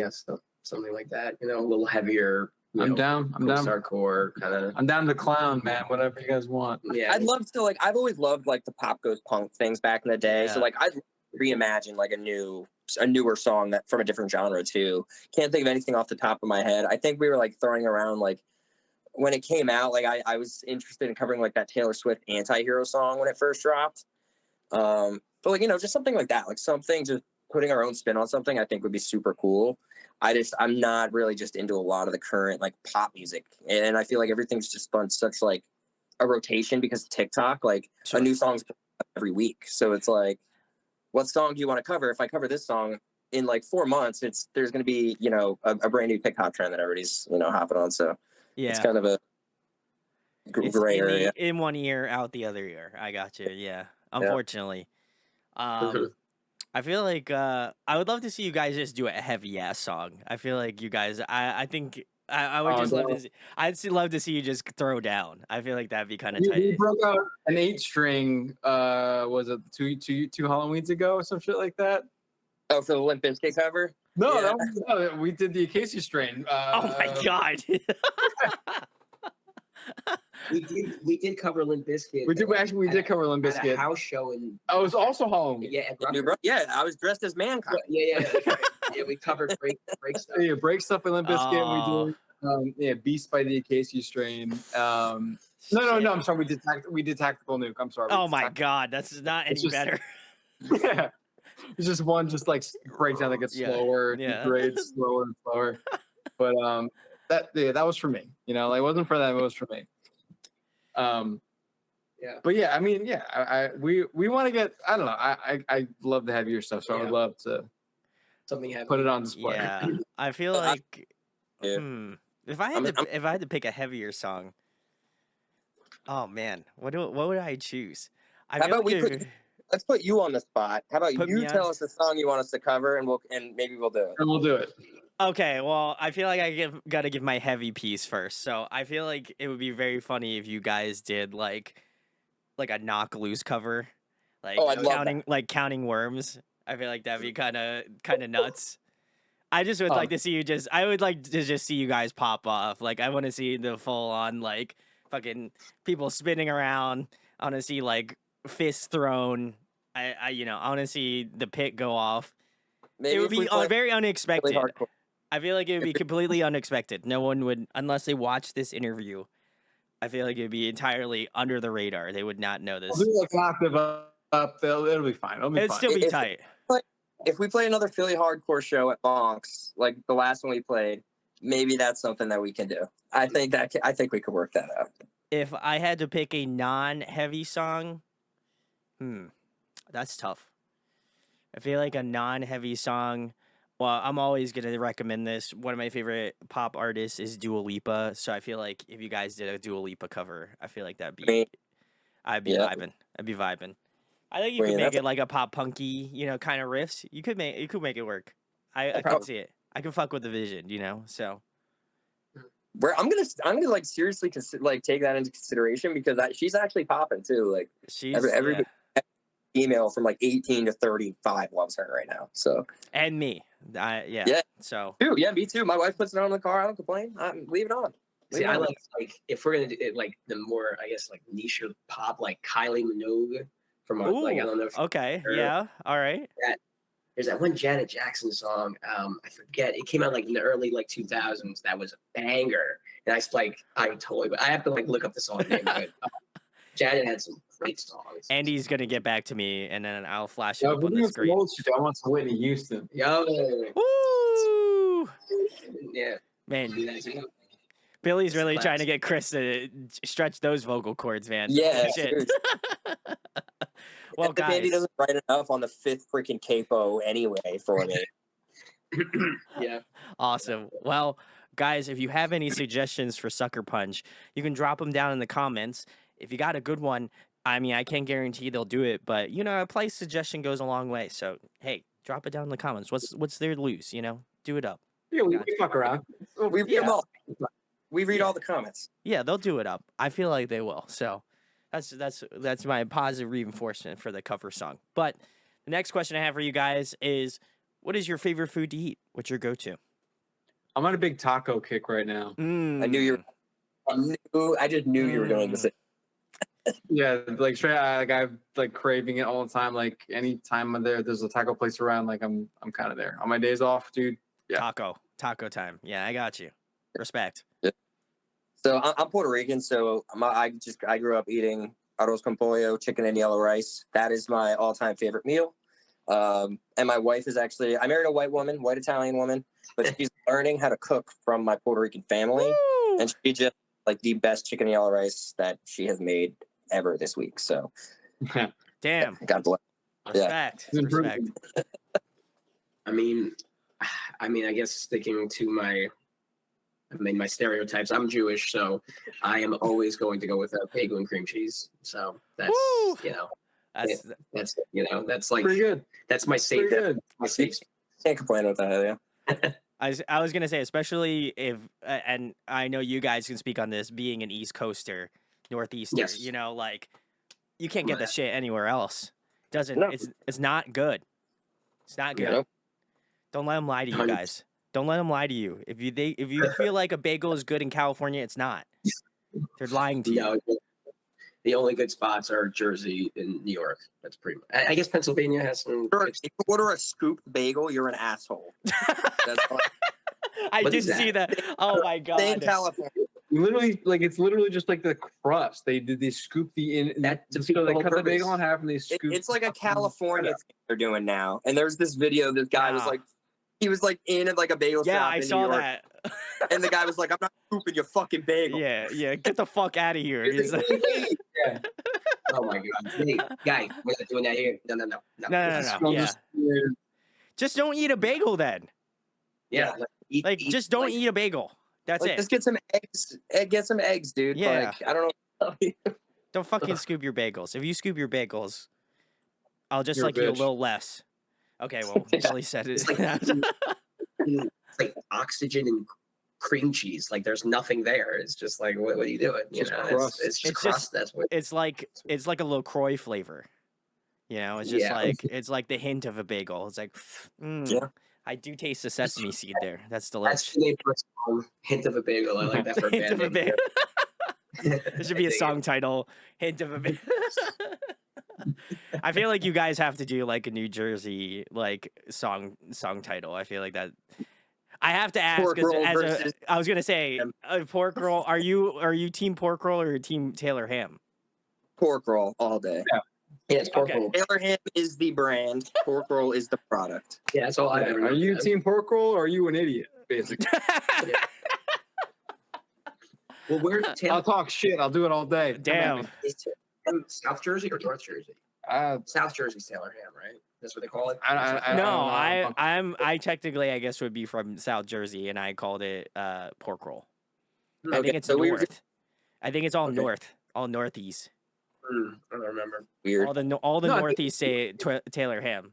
something like that. A little heavier. I'm down. Hardcore kind of. I'm down to clown, man. Whatever you guys want. Yeah. I'd love to I've always loved like the pop goes punk things back in the day. Yeah. So like I'd reimagine like a newer song that from a different genre too. Can't think of anything off the top of my head. I think we were like throwing around like when it came out, like I was interested in covering like that Taylor Swift Anti-Hero song when it first dropped. But like, just something like that, like something just putting our own spin on something I think would be super cool. I'm not really just into a lot of the current like pop music. And I feel like everything's just on such like a rotation because of TikTok, like a new song's every week. So it's like, what song do you want to cover? If I cover this song in like 4 months, there's going to be, a brand new TikTok trend that everybody's, hopping on. So it's kind of a gray area. In one ear, out the other ear. I got you. Yeah. Unfortunately. I feel like I would love to see you guys just do a heavy ass song. I feel like you guys. I think I would just love to. I'd love to see you just throw down. I feel like that'd be kind of tight. We broke out an 8-string. Was it two Halloweens ago or some shit like that? Oh, for the Limp Bizkit cover? No, we did the Acacia strain. Oh my god. We did cover Limp Bizkit. We did cover Limp Bizkit. Bizkit. A house show in. Oh, it was also Halloween. Yeah, I was dressed as Mankind. Yeah. Yeah, we covered break stuff. Yeah, break stuff with Limp Bizkit. We did Beast by the Acacia strain. No, I'm sorry. We did Tactical Nuke. I'm sorry. Oh my god, that's not any better. Yeah. It's just one like breakdown that gets slower, degrades slower and slower. But that was for me. It wasn't for them, it was for me. But yeah, I mean, we want to get, I don't know, I love the heavier stuff, so I would love to something heavy. Put it on display. Yeah. I feel like if I had to pick a heavier song, oh man, what would I choose? How about let's put you on the spot. How about you tell us the song you want us to cover, and maybe we'll do it. And we'll do it. Okay, well, I feel like got to give my heavy piece first. So I feel like it would be very funny if you guys did like a Knock Loose cover, counting worms. I feel like that'd be kind of nuts. I just would like to see you I would like to just see you guys pop off. Like I want to see the full on like fucking people spinning around. I want to see like fists thrown. I want to see the pit go off. Maybe it would be very unexpected. Really I feel like it would be completely unexpected. No one would, unless they watch this interview. I feel like it would be entirely under the radar. They would not know this. I'll do like an octave It'll be fine. It'll be It'd fine. still be tight. If we play another Philly hardcore show at Bonks, like the last one we played, maybe that's something that we can do. I think we could work that out. If I had to pick a non-heavy song, that's tough. I feel like a non-heavy song. Well, I'm always gonna recommend this. One of my favorite pop artists is Dua Lipa, so I feel like if you guys did a Dua Lipa cover, I feel like I'd be vibing. I'd be vibing. I think you could make it like a pop punky, kind of riffs. You could make it work. I could see it. I can fuck with the vision, so. I'm gonna like seriously take that into consideration because she's actually popping too. Like every female from like 18 to 35 loves her right now. So and me, yeah. So me too. My wife puts it on in the car. I don't complain. Leave it on. See, I like if we're gonna do it, like the more I guess like niche pop, like Kylie Minogue from like I don't know. If yeah, all right. There's that one Janet Jackson song. I forget. It came out like in the early like 2000s. That was a banger, and I have to like look up the song name. But Janet had some great songs. Andy's gonna get back to me, and then I'll flash it up on the screen. I want some Whitney Houston. Yo, woo! Yeah, man. Billy's really trying to get Chris to stretch those vocal cords, man. Yeah. Shit. Well, the baby doesn't write enough on the 5th freaking capo anyway for me. Yeah. Awesome. Well, guys, if you have any suggestions for Sucker Punch, you can drop them down in the comments. If you got a good one, I mean, I can't guarantee they'll do it, but a play suggestion goes a long way. So, hey, drop it down in the comments. What's there to lose? Do it up. Yeah, we fuck around. We read them all. We read all the comments. Yeah, they'll do it up. I feel like they will. So. That's my positive reinforcement for the cover song. But the next question I have for you guys is, what is your favorite food to eat? What's your go-to? I'm on a big taco kick right now. I just knew you were going to say. Yeah, like straight like I'm like craving it all the time. Like anytime there's a taco place around, like I'm kind of there. On my days off, dude. Yeah. Taco time. Yeah, I got you. Respect. Yeah. So I'm Puerto Rican, so I grew up eating arroz con pollo, chicken and yellow rice. That is my all-time favorite meal. And my wife is I married a white Italian woman, but she's learning how to cook from my Puerto Rican family. Woo! And she just like the best chicken and yellow rice that she has made ever this week. So damn. God bless. Respect. Yeah. Respect. I mean, I guess sticking to my stereotypes. I'm Jewish, so I am always going to go with a bagel and cream cheese. So that's Woo! that's like pretty good. That's my safe. My safe. Can't complain with that. Yeah. I was gonna say, especially if, and I know you guys can speak on this, being an East Coaster, Northeaster. Yes. Like you can't get that shit anywhere else. No. It's not good. It's not good. Nope. Don't let them lie to you guys. Don't let them lie to you. If you feel like a bagel is good in California, it's not. They're lying to you. No, the only good spots are Jersey and New York. That's pretty much. I guess Pennsylvania has some. If you order a scooped bagel, you're an asshole. That's I did see that. Oh my god. In California. Literally, like it's literally just like the crust. They scoop they cut the bagel in half and they scoop. It's like a California thing they're doing now. And there's this video. This guy was like. He was like in like a bagel shop. Yeah, I saw New York, that. And the guy was like, "I'm not scooping your fucking bagel." Yeah, get the fuck out of here. Yeah. Oh my god, hey, guy, we're not doing that here. No. Yeah. Just don't eat a bagel then. Yeah, just don't eat a bagel. That's it. Just get some eggs. Get some eggs, dude. Yeah. I don't know. Don't fucking scoop your bagels. If you scoop your bagels, I'll just like you a little less. Okay, well, Billy said it. It's like oxygen and cream cheese. Like there's nothing there. It's just like, what are you doing? It's just crust. That's what. It's like a LaCroix flavor. It's just it's like the hint of a bagel. It's like, I do taste the sesame seed there. That's delicious. That's the hint of a bagel. I like that for a band. Hint of a bagel. There should be a song title. Hint of a bagel. I feel like you guys have to do like a New Jersey like song title. I feel like that. I have to ask. I was gonna say, pork roll. Are you team pork roll or team Taylor ham? Pork roll all day. Yeah. Yeah, it's pork Okay. roll. Taylor ham is the brand. Pork roll is the product. Yeah, that's all I ever. Are you team pork roll or are you an idiot? Basically, Well, where's I'll talk shit. I'll do it all day. Damn. Is Taylor South Jersey or North Jersey? South Jersey's Taylor ham, right? That's what they call it. No, I technically I guess would be from South Jersey, and I called it pork roll. I think it's so north. I think it's all Okay. north, all northeast. I don't remember. Weird. All the No, northeast say Taylor ham.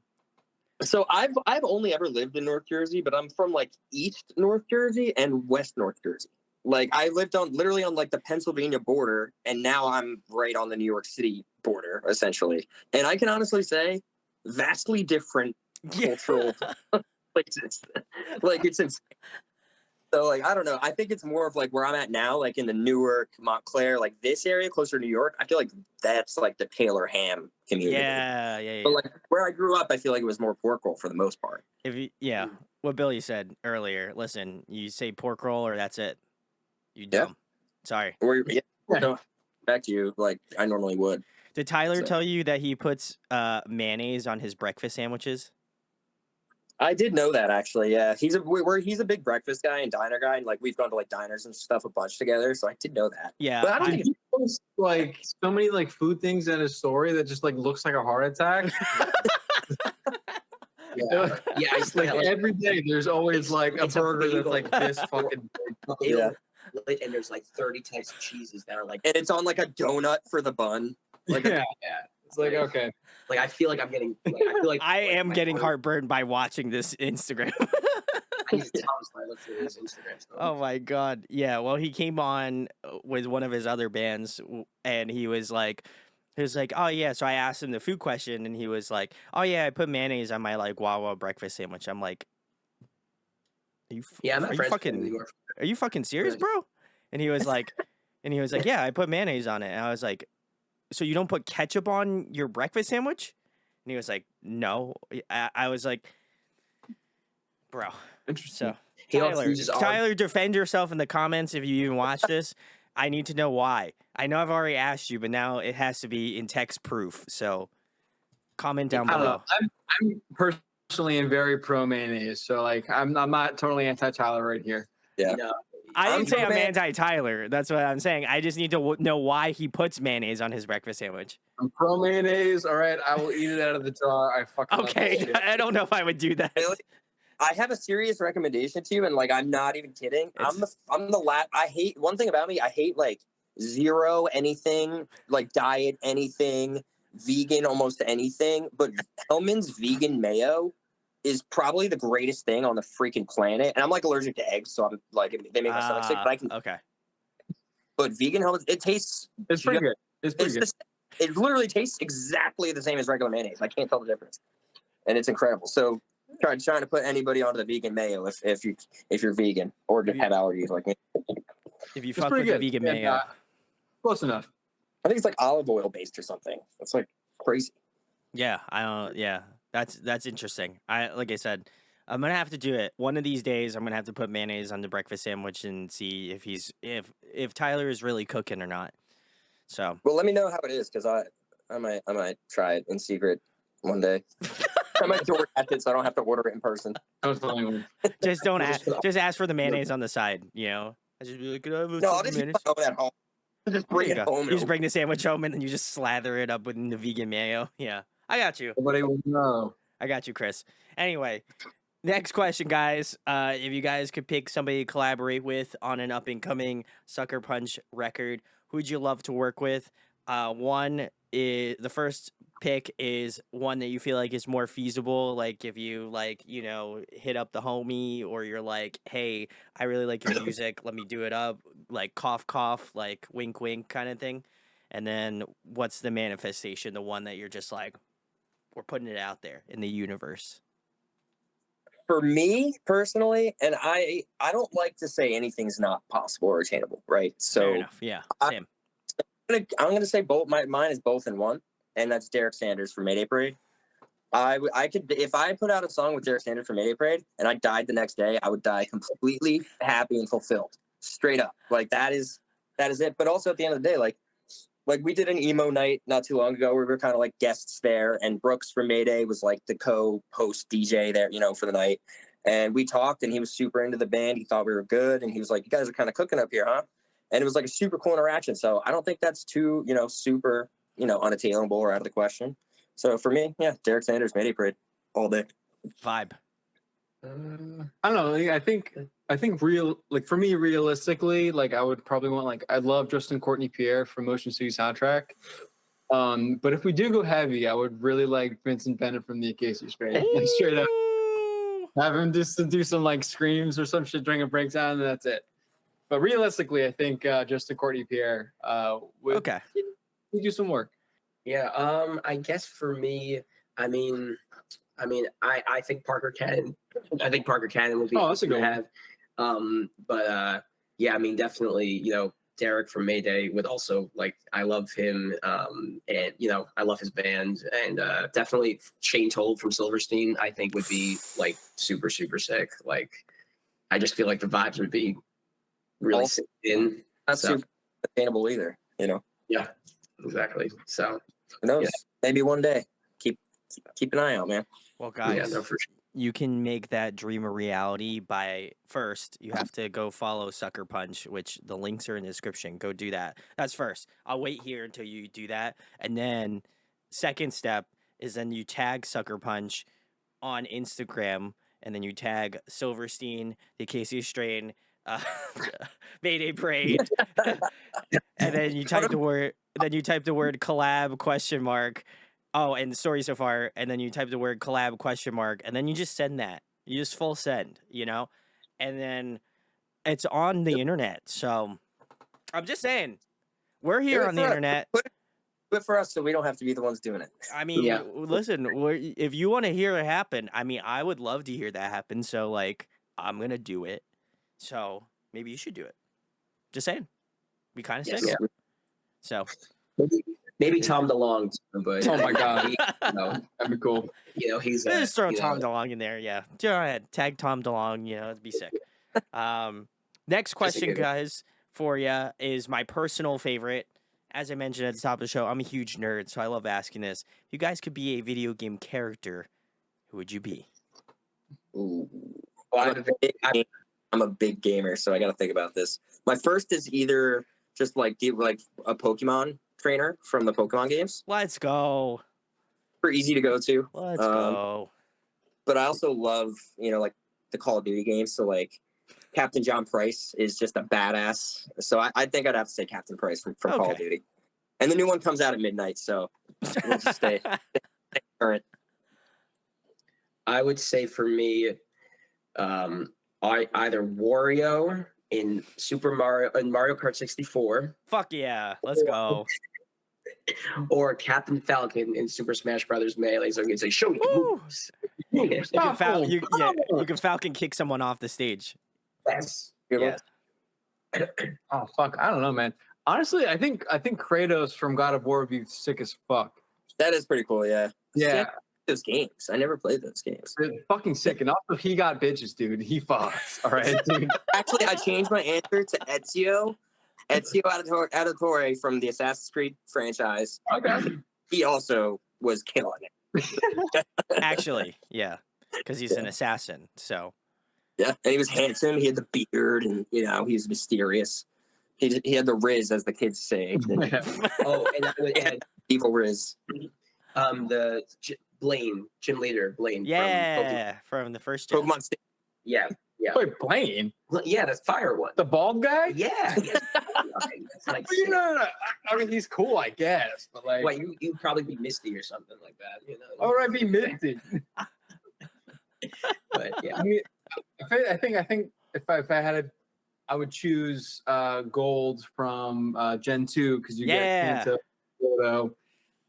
So I've only ever lived in North Jersey, but I'm from like East North Jersey and West North Jersey. Like I lived literally on like the Pennsylvania border, and now I'm right on the New York City border, essentially. And I can honestly say, vastly different cultural places. Like it's insane. So like I don't know. I think it's more of like where I'm at now, like in the Newark, Montclair, like this area closer to New York. I feel like that's like the Taylor ham community. Yeah. But like where I grew up, I feel like it was more pork roll for the most part. What Billy said earlier. Listen, you say pork roll or that's it. You dumb. Sorry. No, back to you, like I normally would. Did Tyler tell you that he puts mayonnaise on his breakfast sandwiches? I did know that actually. Yeah, he's a big breakfast guy and diner guy, and like we've gone to like diners and stuff a bunch together. So I did know that. Yeah, but I don't think He posts like so many like food things in his story that just like looks like a heart attack. Yeah, It's like every day there's always like a burger that's like this fucking big. Yeah. And there's like 30 types of cheeses that are like, and it's on like a donut for the bun. Like Yeah. It's like okay. like I feel like I'm getting. Like, I feel like I like, am my getting heart- heartburn by watching this Instagram. I need to tell him so I look through his Instagram stuff. Oh my god. Yeah, well he came on with one of his other bands and he was like, oh yeah, so I asked him the food question and he was like, oh yeah, I put mayonnaise on my like Wawa breakfast sandwich. I'm like, Yeah, I'm not are you friends with fucking him. are you fucking serious, bro? And he was like yeah, I put mayonnaise on it. And I was like, so you don't put ketchup on your breakfast sandwich? And he was like, no. I was like, bro. Interesting. So Tyler, defend yourself in the comments if you even watch this. I need to know why. I know I've already asked you, but now it has to be in text proof. So comment down I don't below. know. I'm personally am very pro mayonnaise, so like I'm not totally anti Tyler right here. Yeah. You know, I didn't say I'm pro-man- anti-Tyler. That's what I'm saying. I just need to know why he puts mayonnaise on his breakfast sandwich. I'm pro mayonnaise. All right, I will eat it out of the jar. I fucking love that Okay, shit. I don't know if I would do that. Really? I have a serious recommendation to you, and like I'm not even kidding. I hate one thing about me. I hate like zero anything, like diet anything, vegan almost anything. But Hellman's vegan mayo is probably the greatest thing on the freaking planet. And I'm like allergic to eggs, so I'm like they make my stomach sick. But I can. Okay. But vegan Hellman's, it tastes. It's pretty good. It's pretty good. It literally tastes exactly the same as regular mayonnaise. I can't tell the difference, and it's incredible. So. Trying to put anybody onto the vegan mayo if you're vegan or have allergies like me. If you It's fuck pretty with the good. vegan mayo. Close enough. I think it's like olive oil based or something. It's like crazy. Yeah, I don't. Yeah, that's interesting. Like I said, I'm gonna have to do it one of these days. I'm gonna have to put mayonnaise on the breakfast sandwich and see if Tyler is really cooking or not. So Well, let me know how it is because I might try it in secret one day. I might DoorDash it so I don't have to order it in person. That was the only one. just don't ask. Just ask for the mayonnaise on the side. You know, I just be like, "Could I have a No, I'll scoop of just eat mayonnaise?" my own at home. Just bring There it you go. home. You just bring the sandwich home and then you just slather it up with the vegan mayo. Yeah, I got you. Nobody will know. I got you, Chris. Anyway, next question, guys. If you guys could pick somebody to collaborate with on an up and coming Sucker Punch record, who'd you love to work with? One is the first pick is one that you feel like is more feasible. Like if you hit up the homie or you're like, hey, I really like your music. Let me do it up. Like cough, cough, like wink, wink kind of thing. And then what's the manifestation? The one that you're just like, we're putting it out there in the universe. For me personally, and I don't like to say anything's not possible or attainable, right? So Fair enough. Yeah, same. I'm gonna say both. Mine is both in one, and that's Derek Sanders for Mayday Parade. I could if I put out a song with Derek Sanders for Mayday Parade and I died the next day, I would die completely happy and fulfilled, straight up. Like that is it. But also at the end of the day, like like we did an emo night not too long ago where we were kind of like guests there, and Brooks from Mayday was like the co-host DJ there, for the night. And we talked, and he was super into the band. He thought we were good, and he was like, "You guys are kind of cooking up here, huh?" And it was like a super cool interaction. So I don't think that's too, super, unattainable or out of the question. So for me, yeah, Derek Sanders, Mayday Parade, all day. Vibe. I don't know. I think for me, realistically, like I would probably want, like, I love Justin Courtney Pierre for Motion City soundtrack. But if we do go heavy, I would really like Vincent Bennett from the Acacia Strain. Like straight up, have him just to do some like screams or some shit during a breakdown, and that's it. But realistically, I think Justin Courtney Pierre would do some work. Yeah. I guess for me, I think Parker Cannon. I think Parker Cannon would be. Oh, that's a good one. Yeah, I mean, definitely, Derek from Mayday would also, like, I love him, and I love his band, and definitely Shane Told from Silverstein, I think would be like super super sick. Like, I just feel like the vibes would be really sick in. Not super attainable either, Yeah, exactly. So who knows? Maybe one day. Keep an eye out, man. Well, guys, for sure. You can make that dream a reality by first, you have to go follow Sucker Punch, which the links are in the description. Go do that. That's first. I'll wait here until you do that. And then second step is then you tag Sucker Punch on Instagram, and then you tag Silverstein, the Acacia Strain, Mayday Parade. And then you type the word collab ? Oh, and the story so far, and then you type the word collab ? And then you just send that. You just full send, and then it's on the internet. So I'm just saying, we're here on the internet. Do it for us so we don't have to be the ones doing it. I mean, listen, if you want to hear it happen, I mean, I would love to hear that happen. So, like, I'm going to do it. So maybe you should do it. Just saying. Be kind of sick. Yeah. So. Maybe Tom DeLonge, but oh my god, that'd be cool. He's just throw Tom DeLonge in there. Yeah, go ahead, tag Tom DeLonge. It'd be sick. Next question, guys, for you is my personal favorite. As I mentioned at the top of the show, I'm a huge nerd, so I love asking this. If you guys could be a video game character, who would you be? Ooh. Well, I'm a big gamer, so I got to think about this. My first is either just like a Pokemon trainer from the Pokemon games. Let's go. Super easy to go to. Let's go. But I also love, like the Call of Duty games. So like Captain John Price is just a badass. So I think I'd have to say Captain Price from Call of Duty. And the new one comes out at midnight, so we'll just stay current. I would say for me, either Wario in Mario Kart 64. Fuck yeah, let's go. Or Captain Falcon in Super Smash Brothers Melee. So you can say, "Show me." You can Falcon kick someone off the stage. Yes. Yeah. Oh fuck, I don't know, man. Honestly, I think Kratos from God of War would be sick as fuck. That is pretty cool. Yeah. Yeah. Those games. I never played those games. They're fucking sick. And also, he got bitches, dude. He fucks. All right, dude. Actually, I changed my answer to Ezio Auditore from the Assassin's Creed franchise. Okay. He also was killing it. Actually, yeah, because he's an assassin. So. Yeah, and he was handsome. He had the beard, and he was mysterious. He had the Riz, as the kids say. Oh, and I would add evil Riz. The Blaine, gym leader Blaine. Yeah, from the first gen. Pokemon State. Yeah. Wait, Blaine? Yeah, that's fire one. The bald guy? Yeah. That's like no. I mean, he's cool, I guess, but like, wait, you'd probably be Misty or something like that, All right, be Misty. But yeah, I mean, I think if I had I would choose Gold from Gen 2 because you get into Photo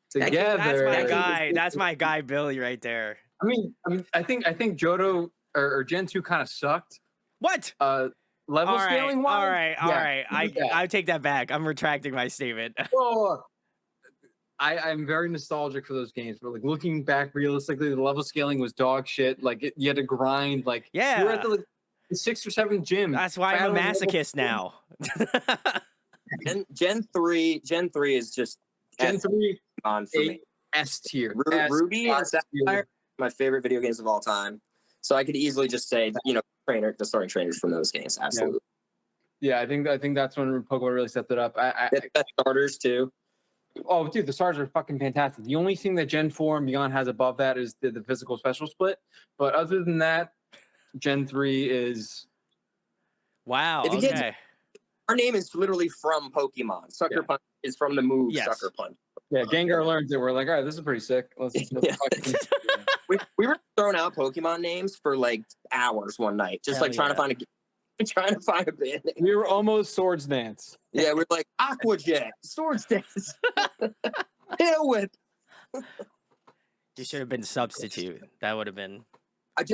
together. That's my guy. That's my guy, Billy, right there. I mean, I think Johto or Gen 2 kind of sucked. What? Level scaling wise. All right. I take that back. I'm retracting my statement. Oh, I'm very nostalgic for those games, but like looking back realistically, the level scaling was dog shit. Like you had to grind. Like you were at the 6 or 7 gym. That's why I'm a masochist now. Gen 3 is just Gen 3 on for me. S tier. Ruby and Sapphire, my favorite video games of all time. So I could easily just say, the starting trainers from those games. Absolutely. Yeah, I think that's when Pokemon really stepped it up. The starters too. Oh, dude, the stars are fucking fantastic. The only thing that Gen 4 and beyond has above that is the physical special split. But other than that, Gen 3 is... Wow, okay. Our name is literally from Pokemon. Sucker Punch is from the move Sucker Punch. Yeah, Gengar learns it. We're like, all right, this is pretty sick. We were throwing out Pokemon names for like hours one night, just trying to find a band name. We were almost Swords Dance. Yeah, we're like Aqua Jet, Swords Dance, Tail Whip. You should have been Substitute. That would have been.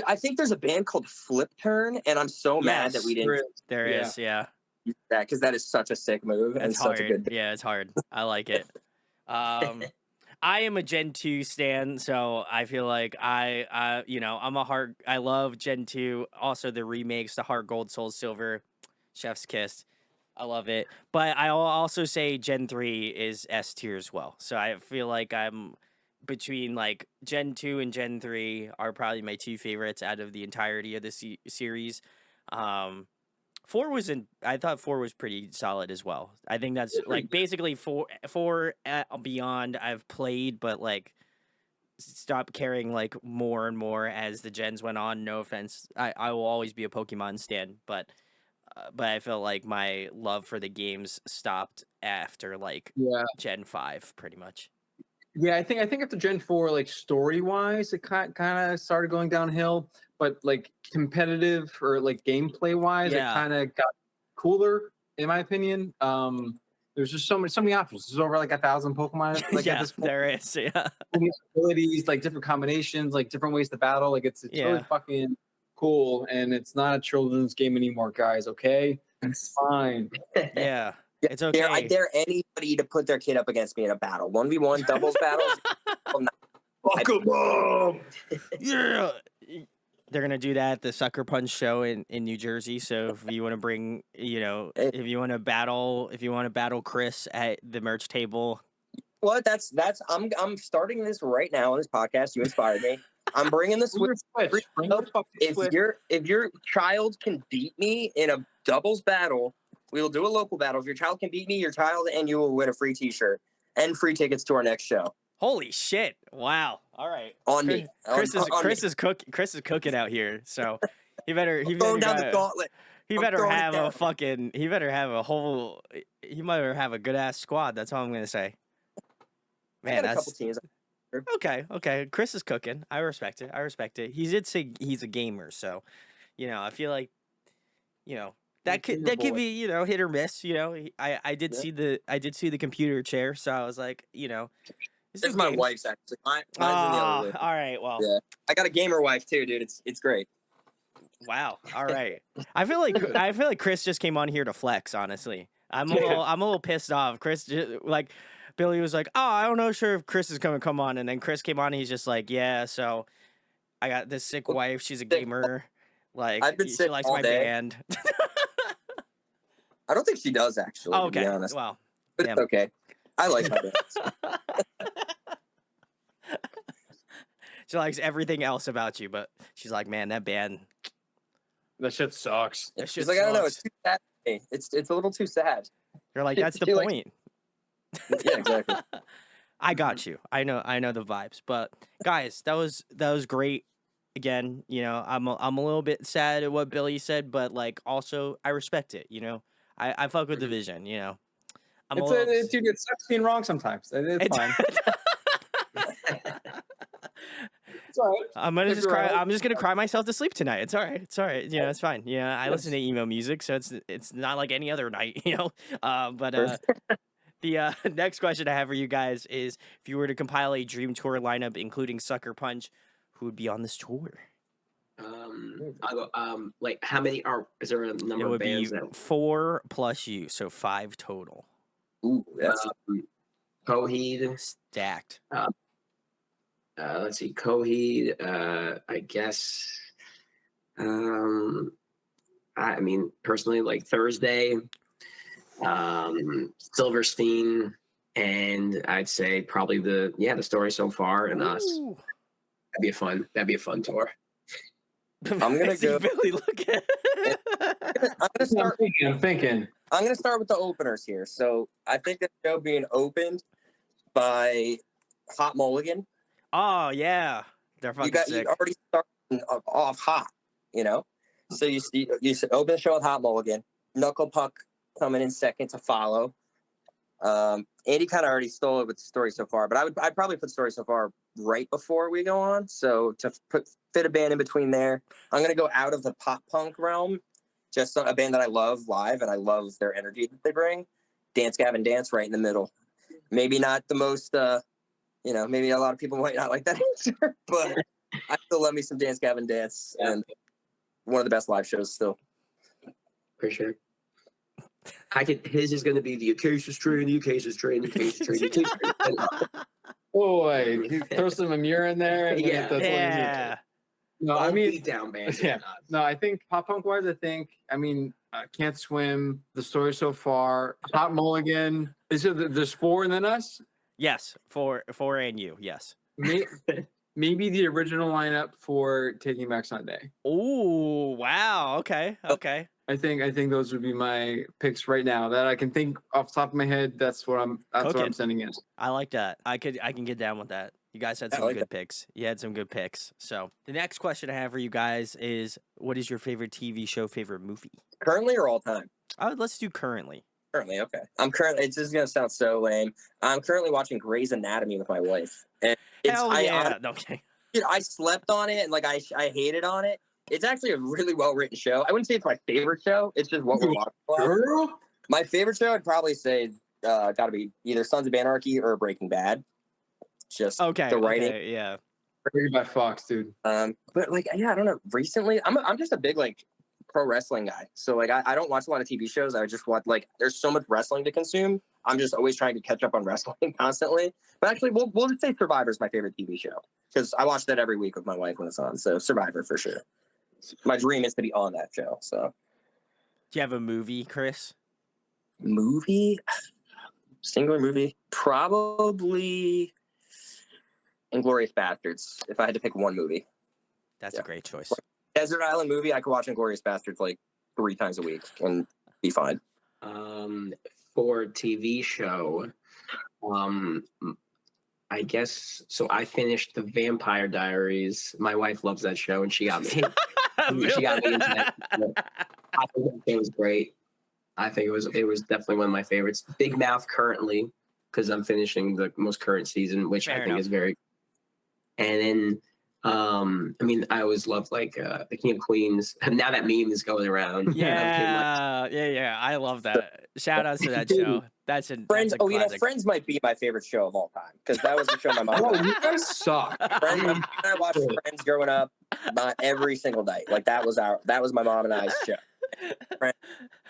I think there's a band called Flip Turn, and I'm so mad that we didn't. There is, yeah. That because that is such a sick move and such a good. Yeah, it's hard. I like it. I am a Gen 2 stan, so I feel like I love Gen 2. Also, the remakes, the Heart Gold, Soul Silver, Chef's Kiss. I love it. But I'll also say Gen 3 is S tier as well. So I feel like I'm between like Gen 2 and Gen 3 are probably my two favorites out of the entirety of the series. 4 I thought 4 was pretty solid as well. I think that's like basically 4 beyond I've played, but like stopped caring like more and more as the gens went on. No offense, I will always be a Pokemon stan, but I feel like my love for the games stopped after like Gen 5 pretty much. Yeah, I think after Gen 4, like story wise, it kind of started going downhill. But like competitive or like gameplay wise, it kind of got cooler in my opinion. There's just so many options. There's over like 1,000 Pokemon. Like at this point. There is. Yeah, abilities, like different combinations, like different ways to battle. Like it's really fucking cool, and it's not a children's game anymore, guys. Okay, it's fine. Yeah. It's okay. I dare anybody to put their kid up against me in a battle. 1v1 doubles battles. Yeah. They're gonna do that at the Sucker Punch show in New Jersey. So if you want to bring, if you want to battle Chris at the merch table. Well, I'm starting this right now on this podcast. You inspired me. I'm bringing the Switch. If your child can beat me in a doubles battle, we will do a local battle. If your child can beat me, your child and you will win a free T-shirt and free tickets to our next show. Holy shit! Wow. All right. On me. Chris is cooking out here. So he better down the gauntlet. He better have a fucking. He better have a whole. He might have a good ass squad. That's all I'm gonna say. Man, that's a couple teams. Okay. Chris is cooking. I respect it. He did say he's a gamer, so I feel like that could be hit or miss. I did see the computer chair, so I was like, this is my wife's actually. Mine's in the other room. All right. Well, yeah, I got a gamer wife too, dude. It's great. Wow. All right. I feel like Chris just came on here to flex. Honestly, I'm a little pissed off. Chris like. Billy was like, "Oh, I don't know, sure if Chris is gonna come on," and then Chris came on. And he's just like, "Yeah, so I got this sick wife. She's a gamer. Like, she likes my band." I don't think she does actually. Oh, okay. To be honest. Well, but it's okay. I like my band. She likes everything else about you, but she's like, "Man, that band, that shit sucks." She's like, "I don't know. It's too sad. It's a little too sad." You're like, "That's the point." Yeah, exactly. I got you. I know the vibes. But guys, that was great. Again, I'm a little bit sad at what Billy said, but like also I respect it. I fuck with the vision. Dude, it sucks being wrong sometimes. It's fine. It's all right. I'm just gonna cry myself to sleep tonight. It's all right. It's fine. I listen to emo music, so it's not like any other night. But. The next question I have for you guys is, if you were to compile a dream tour lineup including Sucker Punch, who would be on this tour? I'll go. Like, how many is there a number of bands? It would be 4 plus you, so 5 total. Ooh, that's Coheed. Stacked. Let's see, Coheed. I guess. I mean, personally, like Thursday. Silverstein, and I'd say probably the story so far and us. That'd be a fun tour. I'm gonna go. Billy, look at. I'm gonna start. I'm thinking. I'm gonna start with the openers here. So I think the show being opened by Hot Mulligan. Oh yeah, they're fucking sick. You already started off hot, you know. So you open the show with Hot Mulligan, Knuckle Puck coming in second to follow. Andy kind of already stole it with the story so far, but I'd probably put story so far right before we go on. So to fit a band in between there, I'm gonna go out of the pop punk realm. Just a band that I love live, and I love their energy that they bring. Dance Gavin Dance right in the middle. Maybe not the most, maybe a lot of people might not like that answer, but I still love me some Dance Gavin Dance, and one of the best live shows still. For sure. His is going to be the Acacia Strain, the Acacia Strain, the Acacia Strain, the Acacia Strain. Oh, wait. Throw some Amir in there. And Yeah. No, I mean, beat down band. Yeah. No, I think pop punk wise, Can't Swim, the story so far, Hot Mulligan. Is it there's 4 and then us? Yes, four and you. Yes. Maybe the original lineup for Taking Back Sunday. Oh wow. Okay. I think those would be my picks right now that I can think off the top of my head. That's what I'm sending in. I like that. I can get down with that. You guys had some good picks. You had some good picks. So the next question I have for you guys is, what is your favorite TV show, favorite movie? Currently or all time? Let's do currently. Currently, okay. It's just gonna sound so lame. I'm currently watching Grey's Anatomy with my wife, and I slept on it, and like I hated on it. It's actually a really well written show. I wouldn't say it's my favorite show. It's just what we're watching. My favorite show, I'd probably say, got to be either Sons of Anarchy or Breaking Bad. Just the writing. Okay, yeah. Rated by Fox, dude. But like, I don't know. Recently, I'm just a big like pro wrestling guy. So like, I don't watch a lot of TV shows. I just watch there's so much wrestling to consume. I'm just always trying to catch up on wrestling constantly. But actually, we'll just say Survivor is my favorite TV show because I watch that every week with my wife when it's on. So Survivor for sure. My dream is to be on that show. So, do you have a movie, Chris? Movie? Singular movie? Probably Inglourious Bastards. If I had to pick one movie, that's a great choice. Desert Island movie. I could watch Inglourious Bastards like 3 times a week and be fine. For TV show, I guess so. I finished The Vampire Diaries. My wife loves that show, and she got me. She got me into that. I think it was great. I think it was definitely one of my favorites. Big Mouth currently, because I'm finishing the most current season, which I think is very. And then, I always loved the King of Queens. Now that meme is going around. Yeah. I love that. Shout outs to that show. That's Friends. That's Friends might be my favorite show of all time because that was the show my mom. Oh, you guys suck. I watched Friends growing up, not every single night. Like that was my mom and I's show.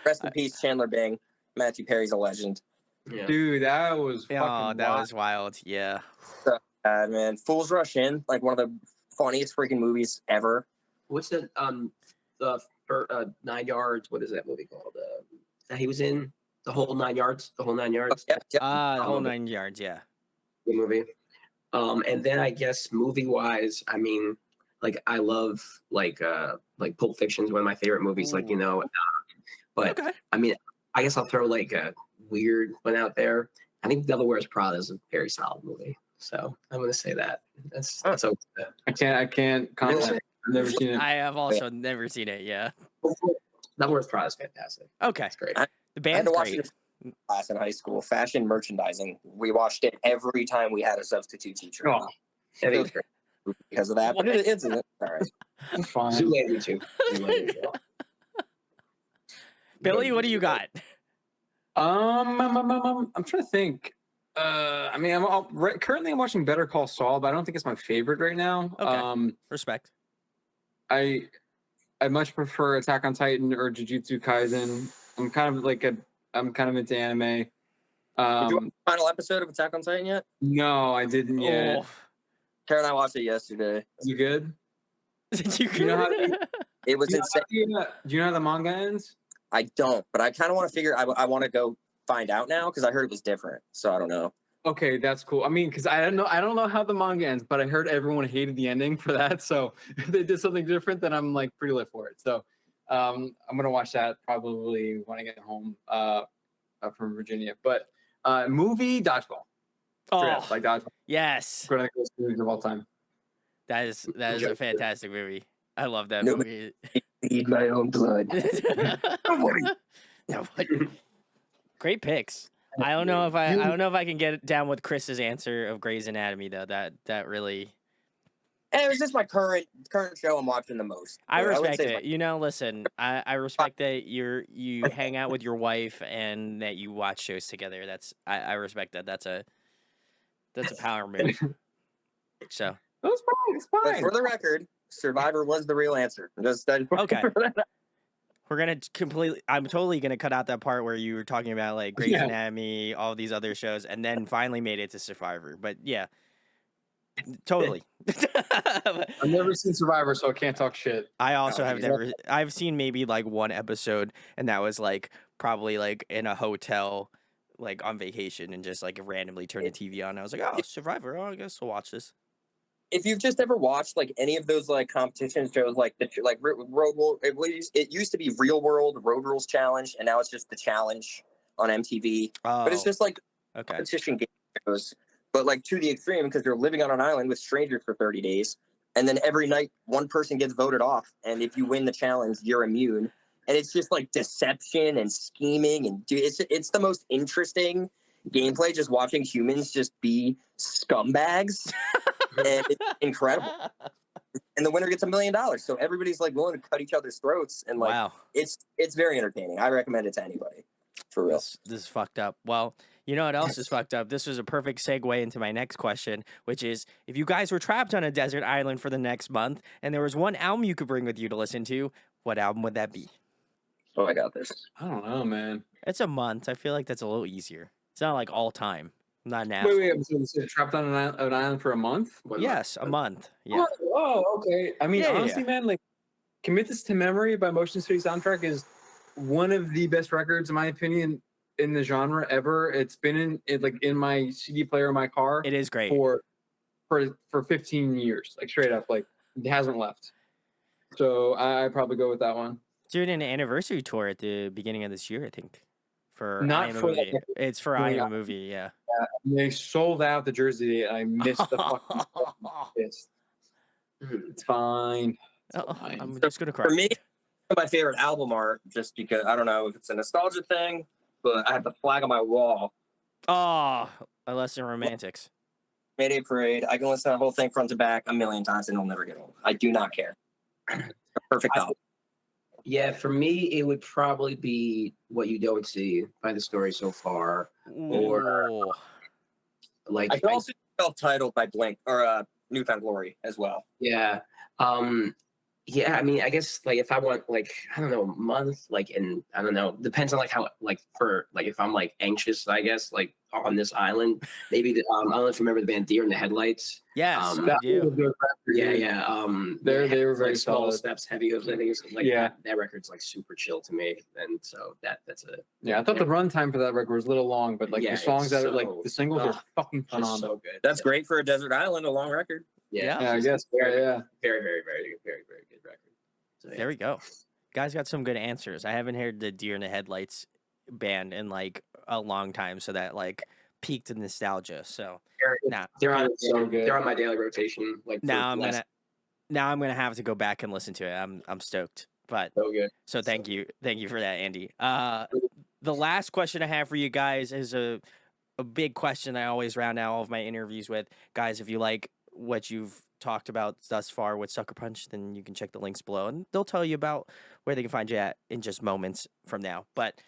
Rest in peace, Chandler Bing. Matthew Perry's a legend. Yeah. Dude, that was was wild. Yeah. So bad, man. Fools Rush In, like one of the funniest freaking movies ever. What's the 9 Yards? What is that movie called? That he was in The Whole 9 Yards. The Whole 9 Yards. Yep. The Whole 9 Yards. Yeah. Good movie. And then I guess movie wise, I love Pulp Fiction is one of my favorite movies. But okay. I guess I'll throw a weird one out there. I think Devil Wears Prada is a very solid movie. So I'm going to say that. That's okay. I can't comment. I've never seen it. I have also never seen it. Yeah. Devil Wears Prada is fantastic. Okay. It's great. The band's great. Class in high school, fashion merchandising. We watched it every time we had a substitute teacher. Oh, it was great because of that. But it's all right. That's fine. Zoolander too. Billy, what do you got? I'm trying to think. Currently I'm watching Better Call Saul, but I don't think it's my favorite right now. Okay. Respect. I much prefer Attack on Titan or Jujutsu Kaisen. I'm kind of into anime. Did you watch the final episode of Attack on Titan yet? No, I didn't yet. Tara and I watched it yesterday. Is it good? It was insane. Do you know how the manga ends? I don't, but I kind of want to figure. I want to go find out now because I heard it was different. So I don't know. Okay, that's cool. I mean, because I don't know how the manga ends, but I heard everyone hated the ending for that. So if they did something different, then I'm like pretty lit for it. So I'm gonna watch that probably when I get home from Virginia. But movie Dodgeball. Straight up, like Dodgeball. Yes. Greatest movies of all time. That is a fantastic movie. I love that Nobody movie. need my own blood. Great picks. I don't know if I can get down with Chris's answer of Grey's Anatomy though. That really. It was just my current show I'm watching the most. I respect it. Listen, I respect that you hang out with your wife and that you watch shows together. I respect that. That's a power move. So It's fine. It's fine. But for the record, Survivor was the real answer. Okay. We're gonna I'm totally gonna cut out that part where you were talking about like Grey's Anatomy, all these other shows, and then finally made it to Survivor. But yeah, totally. I've never seen Survivor, so I can't talk shit. I also have never. I've seen maybe like one episode, and that was like probably like in a hotel, like on vacation, and just like randomly turned the TV on. I was like, oh, Survivor. Oh, I guess we'll watch this. If you've just ever watched like any of those like competition shows, like Road World, it used to be Real World Road Rules Challenge, and now it's just the Challenge on MTV. Oh, but it's just like competition game shows, but like to the extreme because you're living on an island with strangers for 30 days, and then every night one person gets voted off, and if you win the challenge, you're immune. And it's just like deception and scheming, and it's the most interesting gameplay. Just watching humans just be scumbags. And it's incredible. And the winner gets $1 million. So everybody's like willing to cut each other's throats. And like, it's very entertaining. I recommend it to anybody. For real. This is fucked up. Well, you know what else is fucked up? This was a perfect segue into my next question, which is if you guys were trapped on a desert island for the next month and there was one album you could bring with you to listen to, what album would that be? Oh, I got this. I don't know, man. It's a month. I feel like that's a little easier. It's not like all time. Not now. Wait. So trapped on an island for a month? Yes, a month. Yeah. Oh, okay. I mean, honestly, man, like, Commit This to Memory by Motion City Soundtrack is one of the best records, in my opinion, in the genre ever. It's been in my CD player in my car. It is great for 15 years, like straight up, like it hasn't left. So I probably go with that one. Doing an anniversary tour at the beginning of this year, I think. For Not I Am for a Movie. It's for I Am a Movie, yeah. They sold out the Jersey, and I missed the fucking pissed. It's fine. I'm just gonna cry. For me, my favorite album art, just because I don't know if it's a nostalgia thing, but I have the flag on my wall. Oh, A Lesson in Romantics. Mayday Parade. I can listen to the whole thing front to back 1,000,000 times and it'll never get old. I do not care. Perfect album. Yeah, for me, it would probably be What You Don't See by The Story So Far, or like I can also self-titled by Blink or Newfound Glory as well. Yeah. Yeah, I mean, I guess like if I want like I don't know a month, like and I don't know, depends on like how like for like if I'm like anxious, I guess like on this island, maybe I don't know if you remember the band Deer in the Headlights. Yes, I do. Yeah. They were very like Small solid. Steps, Heavy Hoops. I think it's like that record's like super chill to me, and so that's a I thought the runtime for that record was a little long, but like the songs that are like the singles are fucking phenomenal. So good. That's great for a desert island, a long record. Yeah, I guess. Very, very good record. So, There we go. Guys got some good answers. I haven't heard the Deer in the Headlights band in like a long time, so that like piqued in nostalgia. So they're on so good. They're on my daily rotation. Like now I'm gonna have to go back and listen to it. I'm stoked. But so good. So thank you for that, Andy. The last question I have for you guys is a big question I always round out all of my interviews with. Guys, if you like what you've talked about thus far with Sucker Punch, then you can check the links below and they'll tell you about where they can find you at in just moments from now. But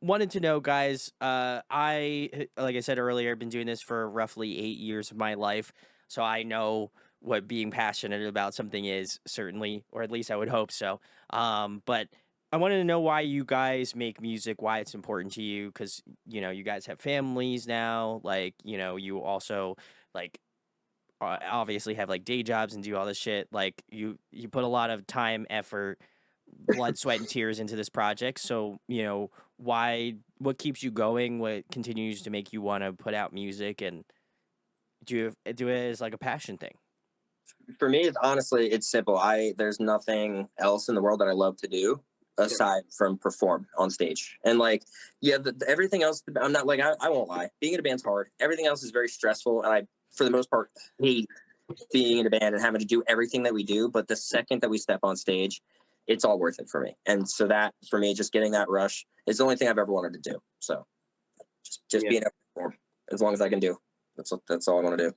wanted to know, guys, I like I said earlier, I've been doing this for roughly 8 years of my life, so I know what being passionate about something is, certainly, or at least I would hope so. But I wanted to know why you guys make music, why it's important to you, because you guys have families now, like you also like obviously have like day jobs and do all this shit. Like you put a lot of time, effort, blood, sweat, and tears into this project. So, you know, what keeps you going? What continues to make you want to put out music and do it as like a passion thing? For me, it's simple. There's nothing else in the world that I love to do aside from perform on stage. And like, yeah, everything else, I'm not like, I won't lie. Being in a band's hard. Everything else is very stressful. And I, for the most part, hate being in a band and having to do everything that we do. But the second that we step on stage, it's all worth it for me. And so that, for me, just getting that rush is the only thing I've ever wanted to do. So just being able to perform as long as I can do. That's all I want to do.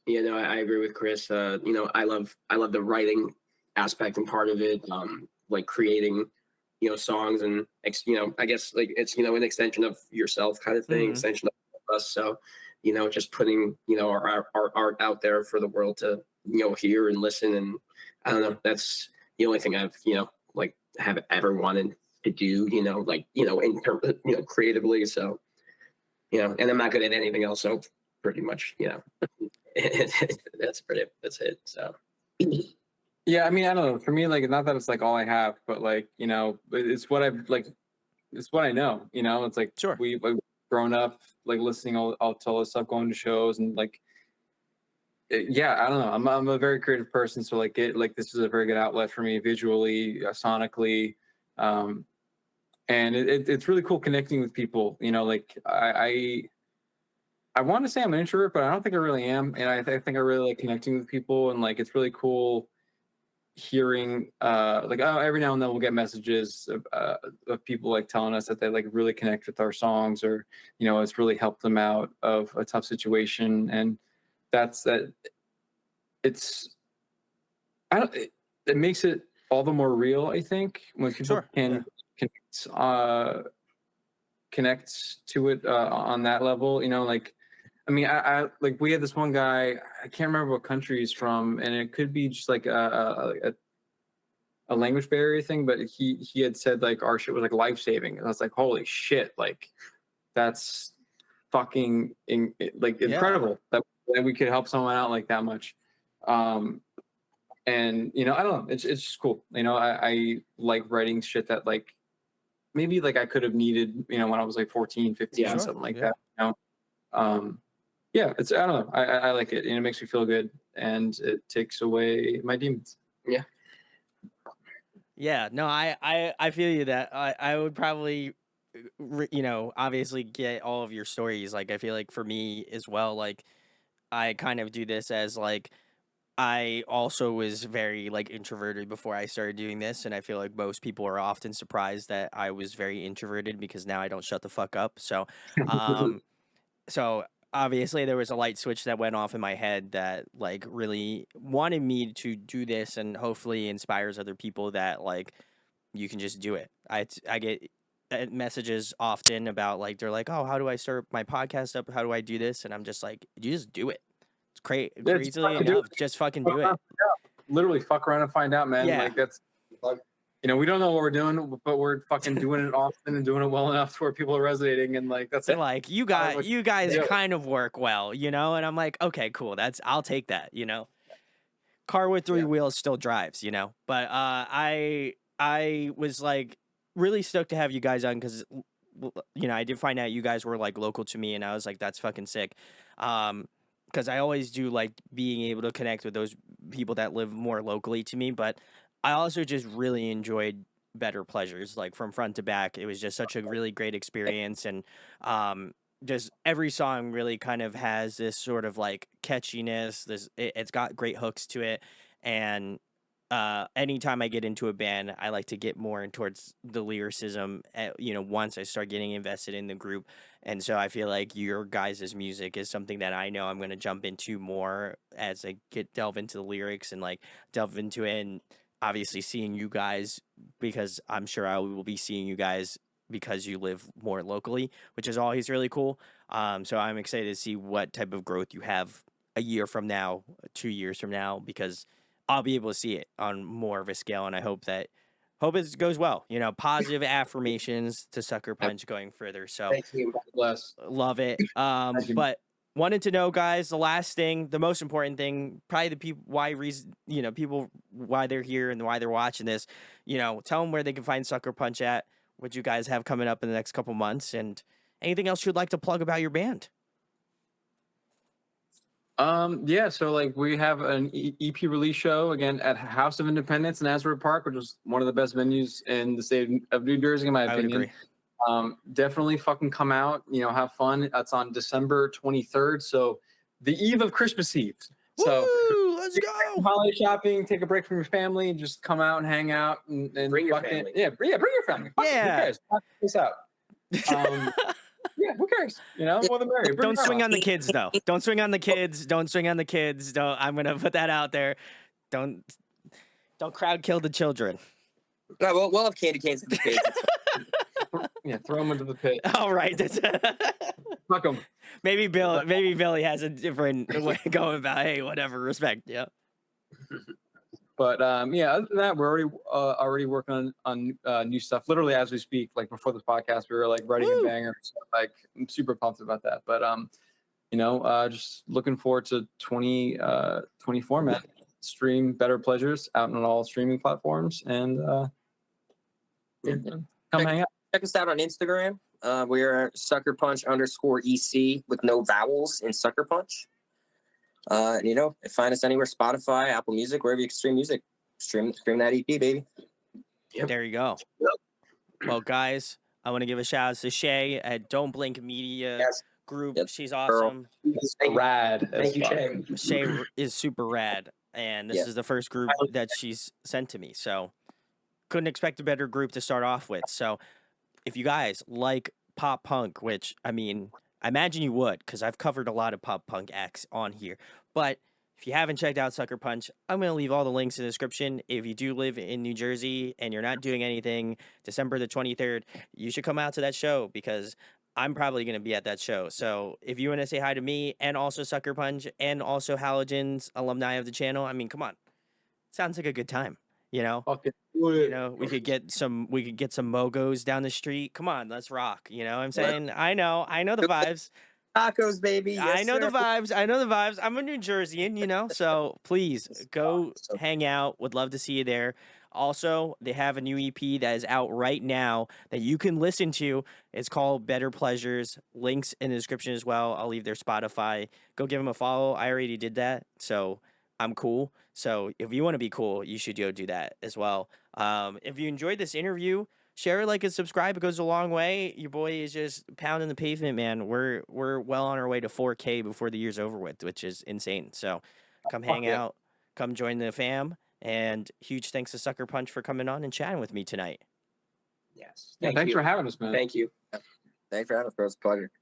Yeah, no, I agree with Chris. You know, I love the writing aspect and part of it. Like creating, you know, songs and you know, I guess like it's, you know, an extension of yourself kind of thing, extension of us. So, you know, just putting, you know, our art out there for the world to, you know, hear and listen. And I don't know, that's the only thing I've, you know, like have ever wanted to do, you know, like, you know, in terms of, you know, creatively. So, you know, and I'm not good at anything else. So pretty much, you know, that's it. So. Yeah, I mean, I don't know. For me, like, not that it's like all I have, but like, you know, it's what I've like, it's what I know. You know, it's like Sure. we've grown up like listening all to all this stuff, going to shows, and like, yeah, I don't know. I'm a very creative person, so like this is a very good outlet for me visually, sonically, and it's really cool connecting with people. You know, like I want to say I'm an introvert, but I don't think I really am, and I think I really like connecting with people, and like it's really cool hearing like every now and then we'll get messages of people like telling us that they like really connect with our songs, or you know, it's really helped them out of a tough situation. And it's it makes it all the more real, I think, when people can connect to it on that level. You know, like, I mean, I like, we had this one guy, I can't remember what country he's from, and it could be just like a language barrier thing, but he had said like our shit was like life-saving. And I was like, holy shit, like that's fucking incredible that we could help someone out like that much. And you know, I don't know, it's just cool. You know, I like writing shit that like maybe like I could have needed, you know, when I was like 14, 15, something like that, you know. Yeah, it's, I don't know, I like it, and it makes me feel good, and it takes away my demons. Yeah, no, I feel you that I would probably, you know, obviously get all of your stories. Like, I feel like for me as well, like, I kind of do this as like, I also was very like introverted before I started doing this, and I feel like most people are often surprised that I was very introverted because now I don't shut the fuck up. So, so obviously there was a light switch that went off in my head that like really wanted me to do this, and hopefully inspires other people that like you can just do it. I get messages often about like, they're like, oh, how do I start my podcast up? How do I do this? And I'm just like, you just do it. It's crazily enough, just fucking do it. Literally fuck around and find out, man. Yeah. Like, that's like, you know, we don't know what we're doing, but we're fucking doing it often and doing it well enough to where people are resonating, and like that's They're it. like, you guys kind of work well, you know? And I'm like, okay, cool. I'll take that, you know. Car with three wheels still drives, you know. But I was like really stoked to have you guys on because, you know, I did find out you guys were like local to me, and I was like, that's fucking sick. Because I always do like being able to connect with those people that live more locally to me, but I also just really enjoyed Better Pleasures, like from front to back. It was just such a really great experience, and just every song really kind of has this sort of like catchiness. It's got great hooks to it, and anytime I get into a band, I like to get more in towards the lyricism. You know, once I start getting invested in the group, and so I feel like your guys' music is something that I know I'm going to jump into more as I delve into the lyrics and like delve into it, and obviously seeing you guys, because I'm sure I will be seeing you guys because you live more locally, which is always really cool. So I'm excited to see what type of growth you have a year from now, 2 years from now, because I'll be able to see it on more of a scale, and I hope it goes well. You know, positive affirmations to Sucker Punch going further. So Thank you. Bless. love it. But wanted to know, guys, the last thing, the most important thing, probably the people, people, why they're here and why they're watching this, tell them where they can find Sucker Punch at, what you guys have coming up in the next couple months, and anything else you'd like to plug about your band. Yeah, so like we have an EP release show again at House of Independence in Asbury Park, which is one of the best venues in the state of New Jersey, in my opinion. I would agree. Definitely fucking come out, have fun. That's on December 23rd, so the eve of Christmas Eve. So woo, let's go. Holiday shopping, take a break from your family, and just come out and hang out and bring your family. Bring your family. Yeah. Who cares? Check this out. Yeah, who cares? More the merrier. Don't swing on the kids, though. Don't swing on the kids. Don't swing on the kids. Don't. I'm gonna put that out there. Don't crowd kill the children. No, we'll have candy canes for the kids. Yeah, throw them into the pit. All right. Fuck them. Maybe Billy has a different way of going about. Hey, whatever. Respect. Yeah. But yeah, other than that, we're already working on new stuff. Literally as we speak, like before this podcast, we were like writing a banger. So, like I'm super pumped about that. But just looking forward to 2024, man. Stream Better Pleasures out on all streaming platforms, and come hang out. Check us out on Instagram. We are Sucker Punch _EC with no vowels in Sucker Punch. And find us anywhere, Spotify, Apple Music, wherever you can stream music. Stream that EP, baby. Yep. There you go. Yep. Well, guys, I want to give a shout out to Shay at Don't Blink Media Group. Yep. She's awesome. She's rad. Thank you, Shay. Shay is super rad, and this is the first group that she's sent to me. So couldn't expect a better group to start off with. So if you guys like pop punk, which I imagine you would, because I've covered a lot of pop punk acts on here. But if you haven't checked out Sucker Punch, I'm going to leave all the links in the description. If you do live in New Jersey and you're not doing anything, December the 23rd, you should come out to that show, because I'm probably going to be at that show. So if you want to say hi to me and also Sucker Punch and also Halogen's alumni of the channel, come on. Sounds like a good time, Okay. We could get some mogos down the street. Come on, let's rock. You know what I'm saying? I know the vibes. Tacos, baby. Yes, I know the vibes. I'm a New Jerseyan, so please go hang out. Would love to see you there. Also, they have a new EP that is out right now that you can listen to. It's called Better Pleasures. Links in the description as well. I'll leave their Spotify. Go give them a follow. I already did that, so I'm cool. So if you want to be cool, you should go do that as well. If you enjoyed this interview, share, like, and subscribe. It goes a long way. Your boy is just pounding the pavement, man. We're well on our way to 4K before the year's over with, which is insane. So come hang out. Come join the fam. And huge thanks to Sucker Punch for coming on and chatting with me tonight. Yes. Thanks for having us, man. Thank you. Thanks for having us, bro. It's a pleasure.